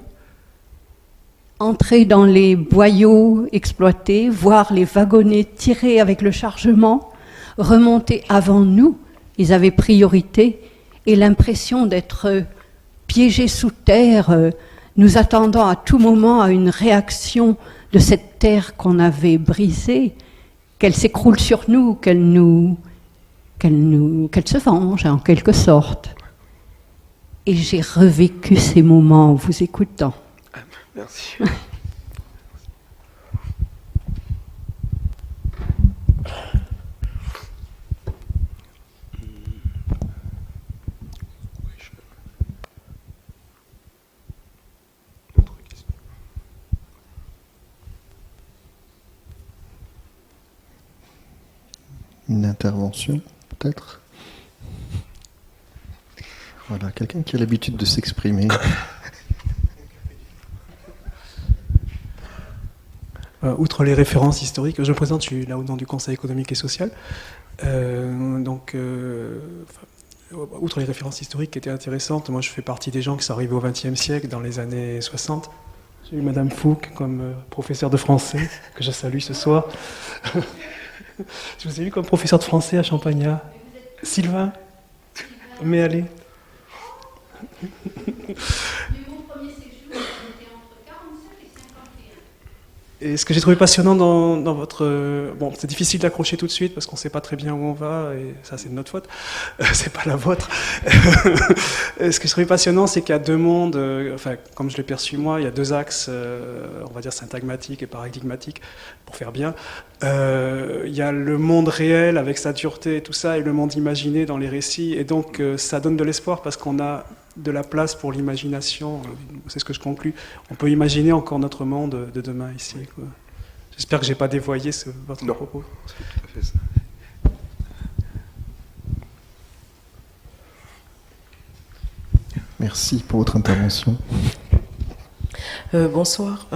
entrer dans les boyaux exploités, voir les wagonnets tirer avec le chargement, remonter avant nous, ils avaient priorité, et l'impression d'être piégés sous terre, nous attendant à tout moment à une réaction de cette terre qu'on avait brisée, qu'elle s'écroule sur nous, qu'elle se venge en quelque sorte. Et j'ai revécu ces moments en vous écoutant. Merci. Une intervention, peut-être? Voilà, quelqu'un qui a l'habitude de s'exprimer. Outre les références historiques, je me présente, je suis là au nom du Conseil économique et social. Outre les références historiques qui étaient intéressantes, moi je fais partie des gens qui sont arrivés au XXe siècle, dans les années 60. J'ai eu Madame Fouque comme professeure de français, que je salue ce soir. Je vous ai vu comme professeur de français à Champagnat. Sylvain, mais allez. Et ce que j'ai trouvé passionnant dans votre... Bon, c'est difficile d'accrocher tout de suite parce qu'on ne sait pas très bien où on va, et ça c'est de notre faute, c'est pas la vôtre. Ce que j'ai trouvé passionnant, c'est qu'il y a deux mondes, enfin, comme je l'ai perçu moi, il y a deux axes, on va dire syntagmatiques et paradigmatiques, pour faire bien. Il y a le monde réel avec sa dureté et tout ça, et le monde imaginé dans les récits, et donc ça donne de l'espoir parce qu'on a de la place pour l'imagination, c'est ce que je conclus. On peut imaginer encore notre monde de demain ici, quoi. J'espère que je n'ai pas dévoyé votre propos. C'est tout à fait ça. Merci pour votre intervention. Bonsoir.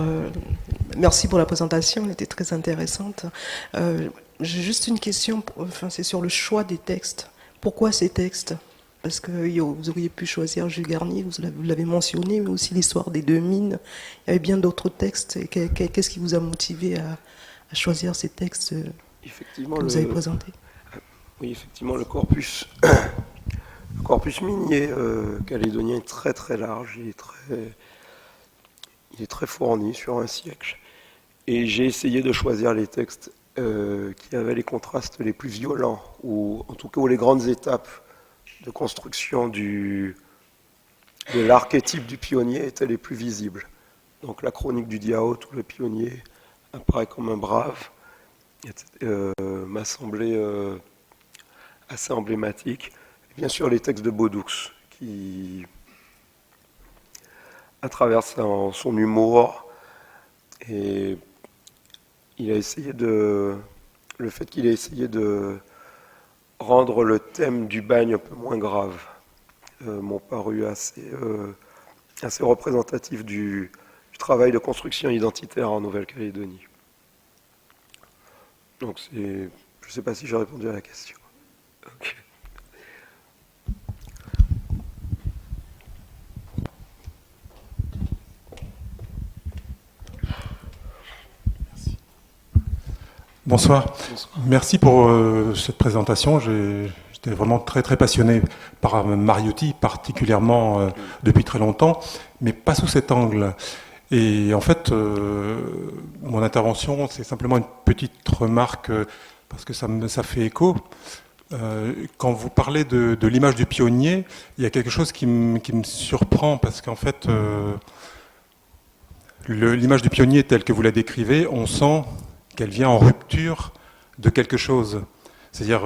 Merci pour la présentation, elle était très intéressante. J'ai juste une question, c'est sur le choix des textes. Pourquoi ces textes ? Parce que vous auriez pu choisir Jules Garnier, vous l'avez mentionné, mais aussi l'histoire des deux mines. Il y avait bien d'autres textes. Qu'est-ce qui vous a motivé à choisir ces textes que vous avez présentés ? Oui, effectivement, le corpus minier calédonien est très très large, il est très fourni sur un siècle. Et j'ai essayé de choisir les textes qui avaient les contrastes les plus violents, ou en tout cas où les grandes étapes de construction de l'archétype du pionnier étaient les plus visibles. Donc la chronique du Diao, où le pionnier apparaît comme un brave, m'a semblé assez emblématique. Et bien sûr les textes de Baudux, qui, à travers son humour, et le fait qu'il ait essayé de rendre le thème du bagne un peu moins grave, m'ont paru assez assez représentatif du travail de construction identitaire en Nouvelle-Calédonie. Donc je ne sais pas si j'ai répondu à la question. Okay. Bonsoir. Merci pour cette présentation. J'étais vraiment très très passionné par Mariotti, particulièrement depuis très longtemps, mais pas sous cet angle. Et en fait, mon intervention, c'est simplement une petite remarque, parce que ça fait écho. Quand vous parlez de l'image du pionnier, il y a quelque chose qui me surprend, parce qu'en fait, l'image du pionnier telle que vous la décrivez, on sent qu'elle vient en rupture de quelque chose. C'est-à-dire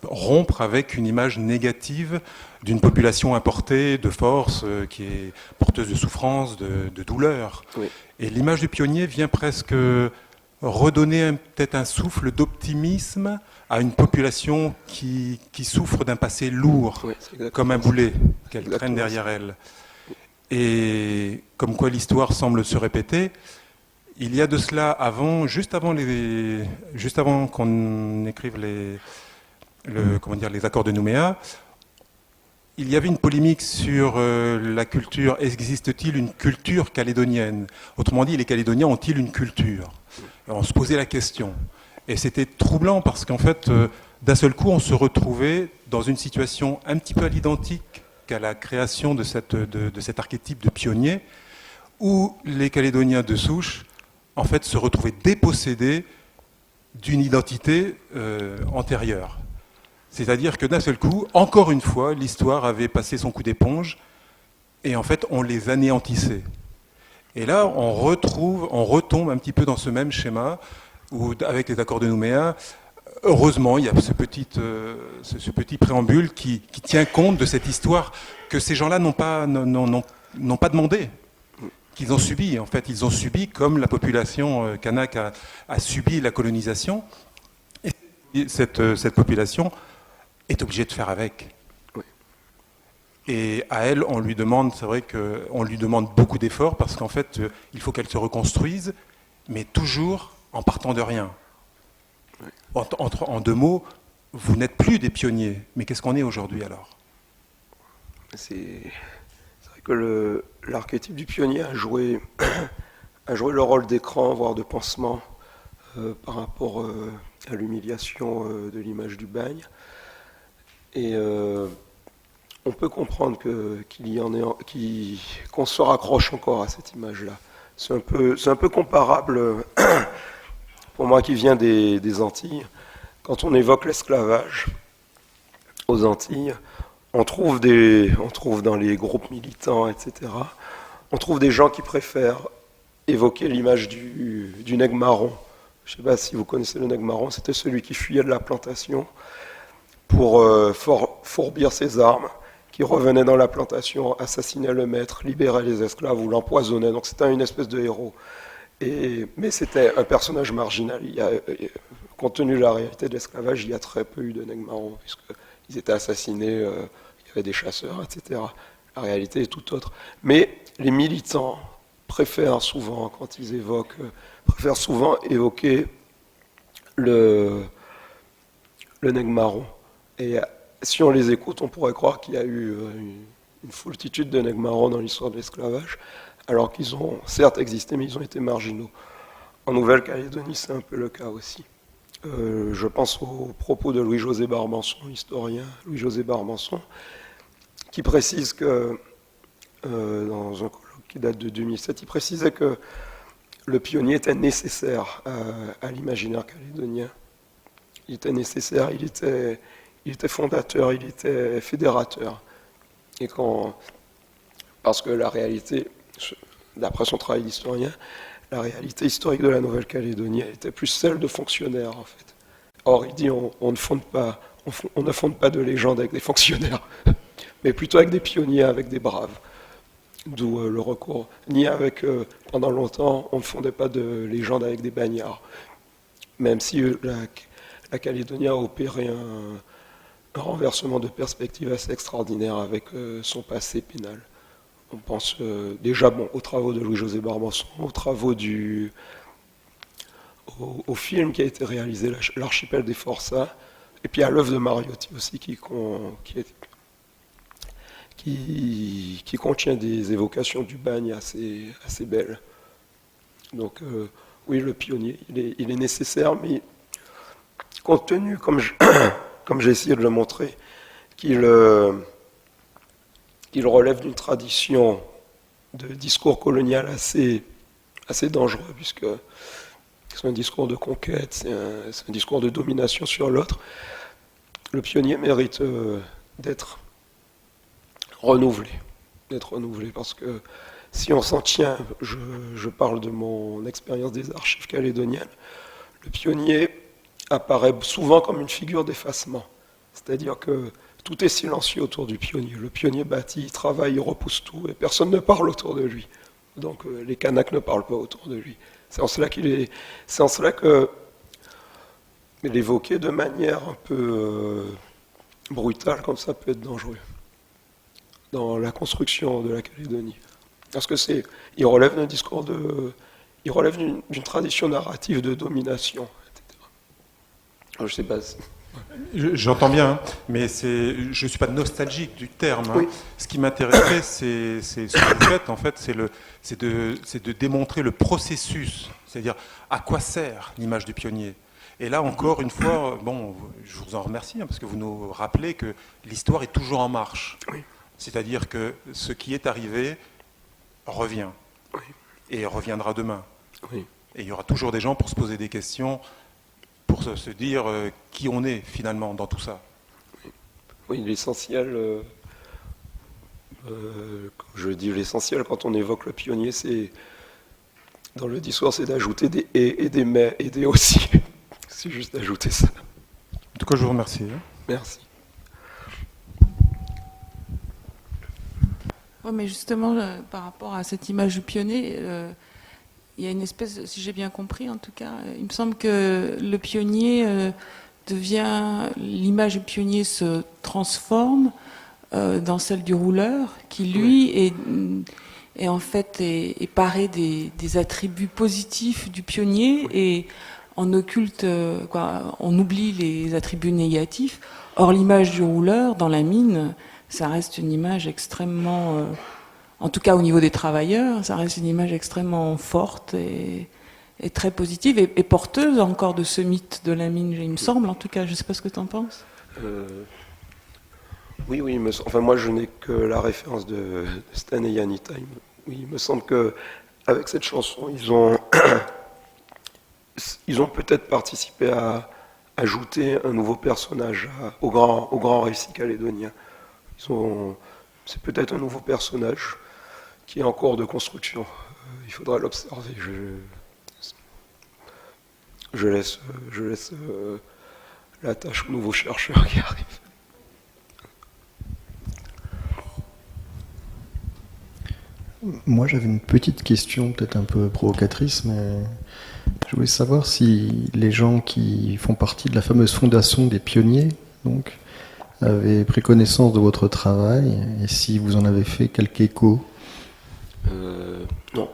rompre avec une image négative d'une population importée de force, qui est porteuse de souffrance, de douleur. Oui. Et l'image du pionnier vient presque redonner peut-être un souffle d'optimisme à une population qui souffre d'un passé lourd, oui, comme un boulet qu'elle traîne derrière elle. Et comme quoi l'histoire semble se répéter, il y a de cela juste avant qu'on écrive les accords de Nouméa, il y avait une polémique sur la culture. Existe-t-il une culture calédonienne? Autrement dit, les Calédoniens ont-ils une culture? Et on se posait la question. Et c'était troublant parce qu'en fait, d'un seul coup, on se retrouvait dans une situation un petit peu à l'identique qu'à la création de cet archétype de pionnier, où les Calédoniens de souche en fait, se retrouver dépossédés d'une identité antérieure. C'est-à-dire que d'un seul coup, encore une fois, l'histoire avait passé son coup d'éponge et en fait, on les anéantissait. Et là, on retombe un petit peu dans ce même schéma où, avec les accords de Nouméa, heureusement, il y a ce petit préambule qui tient compte de cette histoire que ces gens-là n'ont pas demandé. Qu'ils ont subi. En fait, ils ont subi comme la population kanak a subi la colonisation. Et cette population est obligée de faire avec. Oui. Et à elle, on lui demande, c'est vrai qu'on lui demande beaucoup d'efforts parce qu'en fait, il faut qu'elle se reconstruise, mais toujours en partant de rien. Oui. En deux mots, vous n'êtes plus des pionniers, mais qu'est-ce qu'on est aujourd'hui alors? C'est vrai que l'archétype du pionnier a joué le rôle d'écran, voire de pansement, par rapport à l'humiliation de l'image du bagne. Et on peut comprendre qu'on se raccroche encore à cette image-là. C'est un peu comparable, pour moi qui viens des Antilles, quand on évoque l'esclavage aux Antilles, on trouve dans les groupes militants, etc., on trouve des gens qui préfèrent évoquer l'image du nègre marron. Je ne sais pas si vous connaissez le nègre marron, c'était celui qui fuyait de la plantation pour fourbir ses armes, qui revenait dans la plantation, assassinait le maître, libérait les esclaves ou l'empoisonnait. Donc c'était une espèce de héros. Mais c'était un personnage marginal. Compte tenu de la réalité de l'esclavage, il y a très peu eu de nègres marrons, puisqu'ils étaient assassinés, il y avait des chasseurs, etc. La réalité est tout autre. Mais les militants préfèrent souvent évoquer le nègre marron. Et si on les écoute, on pourrait croire qu'il y a eu une foultitude de nègres marrons dans l'histoire de l'esclavage, alors qu'ils ont certes existé, mais ils ont été marginaux. En Nouvelle-Calédonie, c'est un peu le cas aussi. Je pense aux propos de Louis-José Barbançon, historien Louis-José Barbançon, qui précise que, dans un colloque qui date de 2007, il précisait que le pionnier était nécessaire à l'imaginaire calédonien. Il était nécessaire, il était fondateur, il était fédérateur. Parce que la réalité, d'après son travail d'historien, la réalité historique de la Nouvelle-Calédonie était plus celle de fonctionnaires, en fait. Or, il dit on ne fonde pas de légende avec des fonctionnaires, mais plutôt avec des pionniers, avec des braves. D'où le recours. Pendant longtemps, on ne fondait pas de légende avec des bagnards. Même si la Calédonie a opéré un renversement de perspective assez extraordinaire avec son passé pénal. On pense déjà aux travaux de Louis-José Barbanson, aux travaux au film qui a été réalisé, L'Archipel des Forçats, et puis à l'œuvre de Mariotti aussi, qui contient des évocations du bagne assez belles. Donc oui, le pionnier, il est nécessaire, mais compte tenu, comme j'ai essayé de le montrer, qu'il relève d'une tradition de discours colonial assez dangereux, puisque c'est un discours de conquête, c'est un discours de domination sur l'autre. Le pionnier mérite d'être renouvelé, parce que si on s'en tient, je parle de mon expérience des archives calédoniennes, le pionnier apparaît souvent comme une figure d'effacement, c'est-à-dire que tout est silencieux autour du pionnier. Le pionnier bâtit, il travaille, il repousse tout, et personne ne parle autour de lui. Donc les Kanaks ne parlent pas autour de lui. C'est en cela que l'évoquer de manière un peu brutale, comme ça, peut être dangereux dans la construction de la Calédonie. Parce que il relève d'un discours il relève d'une tradition narrative de domination, etc. Alors, je sais pas. J'entends bien, hein, mais je ne suis pas nostalgique du terme. Hein. Oui. Ce qui m'intéressait, c'est ce que vous faites, en fait, c'est de démontrer le processus, c'est-à-dire à quoi sert l'image du pionnier. Et là, encore une fois, bon, je vous en remercie, hein, parce que vous nous rappelez que l'histoire est toujours en marche. Oui. C'est-à-dire que ce qui est arrivé revient, Oui. et reviendra demain. Oui. Et il y aura toujours des gens pour se poser des questions, pour se dire qui on est finalement dans tout ça. Oui, l'essentiel, je dis l'essentiel quand on évoque le pionnier, c'est dans le discours, c'est d'ajouter des et des mais et des aussi. C'est juste d'ajouter ça. En tout cas, je vous remercie. Hein. Merci. Oui, mais justement, par rapport à cette image du pionnier, il y a une espèce, si j'ai bien compris en tout cas, il me semble que le pionnier l'image du pionnier se transforme dans celle du rouleur, qui lui est en fait est paré des attributs positifs du pionnier et on occulte, on oublie les attributs négatifs. Or, l'image du rouleur dans la mine, ça reste une image extrêmement, en tout cas au niveau des travailleurs, ça reste une image extrêmement forte et très positive et porteuse encore de ce mythe de la mine, il me semble, en tout cas. Je ne sais pas ce que tu en penses. Oui, enfin moi je n'ai que la référence de Stan et Yanita. Oui, il me semble qu'avec cette chanson, ils ont peut-être participé à ajouter un nouveau personnage au grand récit calédonien. C'est peut-être un nouveau personnage qui est en cours de construction. Il faudra l'observer. Je laisse la tâche aux nouveaux chercheurs qui arrivent. Moi, j'avais une petite question, peut-être un peu provocatrice, mais je voulais savoir si les gens qui font partie de la fameuse fondation des pionniers, donc, avaient pris connaissance de votre travail et si vous en avez fait quelque écho. Non.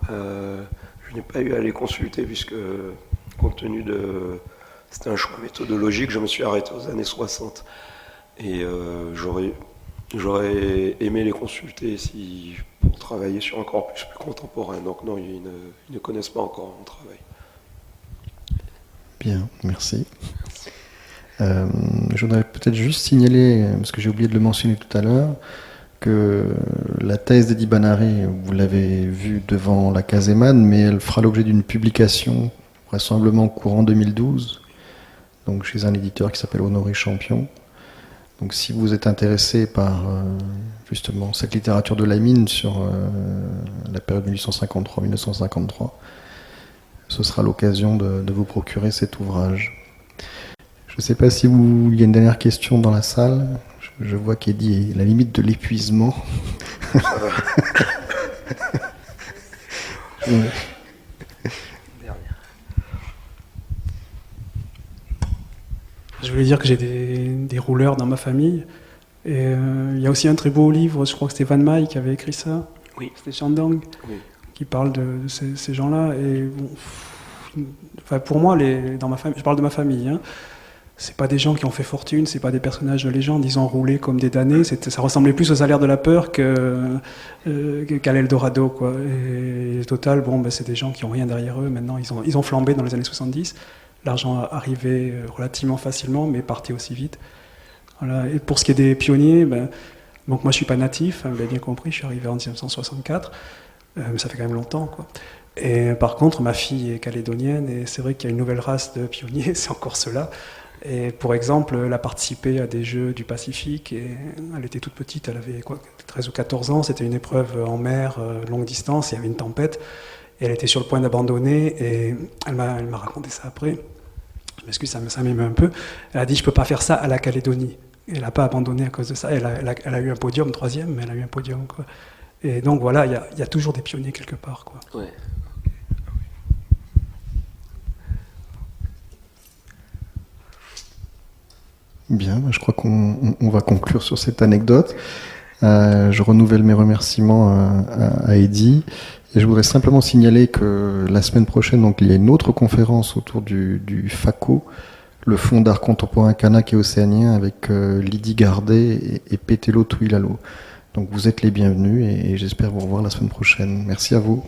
Je n'ai pas eu à les consulter puisque, compte tenu c'était un choix méthodologique, je me suis arrêté aux années 60. Et j'aurais aimé les consulter pour travailler sur un corpus plus contemporain. Donc non, ils ne connaissent pas encore mon travail. Bien, merci. Je voudrais peut-être juste signaler, parce que j'ai oublié de le mentionner tout à l'heure, que la thèse d'Edi Banaré, vous l'avez vue devant la Casemane, mais elle fera l'objet d'une publication vraisemblablement courant 2012, donc chez un éditeur qui s'appelle Honoré Champion. Donc si vous êtes intéressé par justement cette littérature de la mine sur la période 1853-1953, ce sera l'occasion de vous procurer cet ouvrage. Je ne sais pas si il y a une dernière question dans la salle. Je vois qu'Eddie est à la limite de l'épuisement. Je voulais dire que j'ai des rouleurs dans ma famille. Et il y a aussi un très beau livre, je crois que c'était Van Maay qui avait écrit ça. Oui. C'était Chandang, Oui. qui parle de ces gens-là. Et bon, enfin, pour moi, dans ma famille, je parle de ma famille, hein, c'est pas des gens qui ont fait fortune, c'est pas des personnages de légende, ils ont roulé comme des damnés. Ça ressemblait plus aux salaires de la peur qu'à l'Eldorado, quoi. Et au total, bon, ben, c'est des gens qui ont rien derrière eux. Maintenant, ils ont flambé dans les années 70. L'argent arrivait relativement facilement, mais partait aussi vite. Voilà. Et pour ce qui est des pionniers, ben, donc moi je suis pas natif, hein, vous l'avez bien compris, je suis arrivé en 1964, ça fait quand même longtemps, quoi. Et par contre, ma fille est calédonienne, et c'est vrai qu'il y a une nouvelle race de pionniers, c'est encore ceux-là. Et pour exemple, elle a participé à des Jeux du Pacifique, et elle était toute petite, elle avait 13 ou 14 ans, c'était une épreuve en mer, longue distance, il y avait une tempête, et elle était sur le point d'abandonner, et elle m'a raconté ça après. Je m'excuse, ça m'émeut un peu. Elle a dit, je peux pas faire ça à la Calédonie. Et elle n'a pas abandonné à cause de ça. Elle a eu un podium, 3e, mais elle a eu un podium, quoi. Et donc voilà, il y a toujours des pionniers quelque part, quoi. Ouais. Bien, je crois qu'on va conclure sur cette anecdote. Je renouvelle mes remerciements à Eddy. Et je voudrais simplement signaler que la semaine prochaine, donc, il y a une autre conférence autour du FACO, le Fonds d'art contemporain kanak et océanien, avec Lydie Gardet et Petelo Tuilalo. Donc vous êtes les bienvenus et j'espère vous revoir la semaine prochaine. Merci à vous.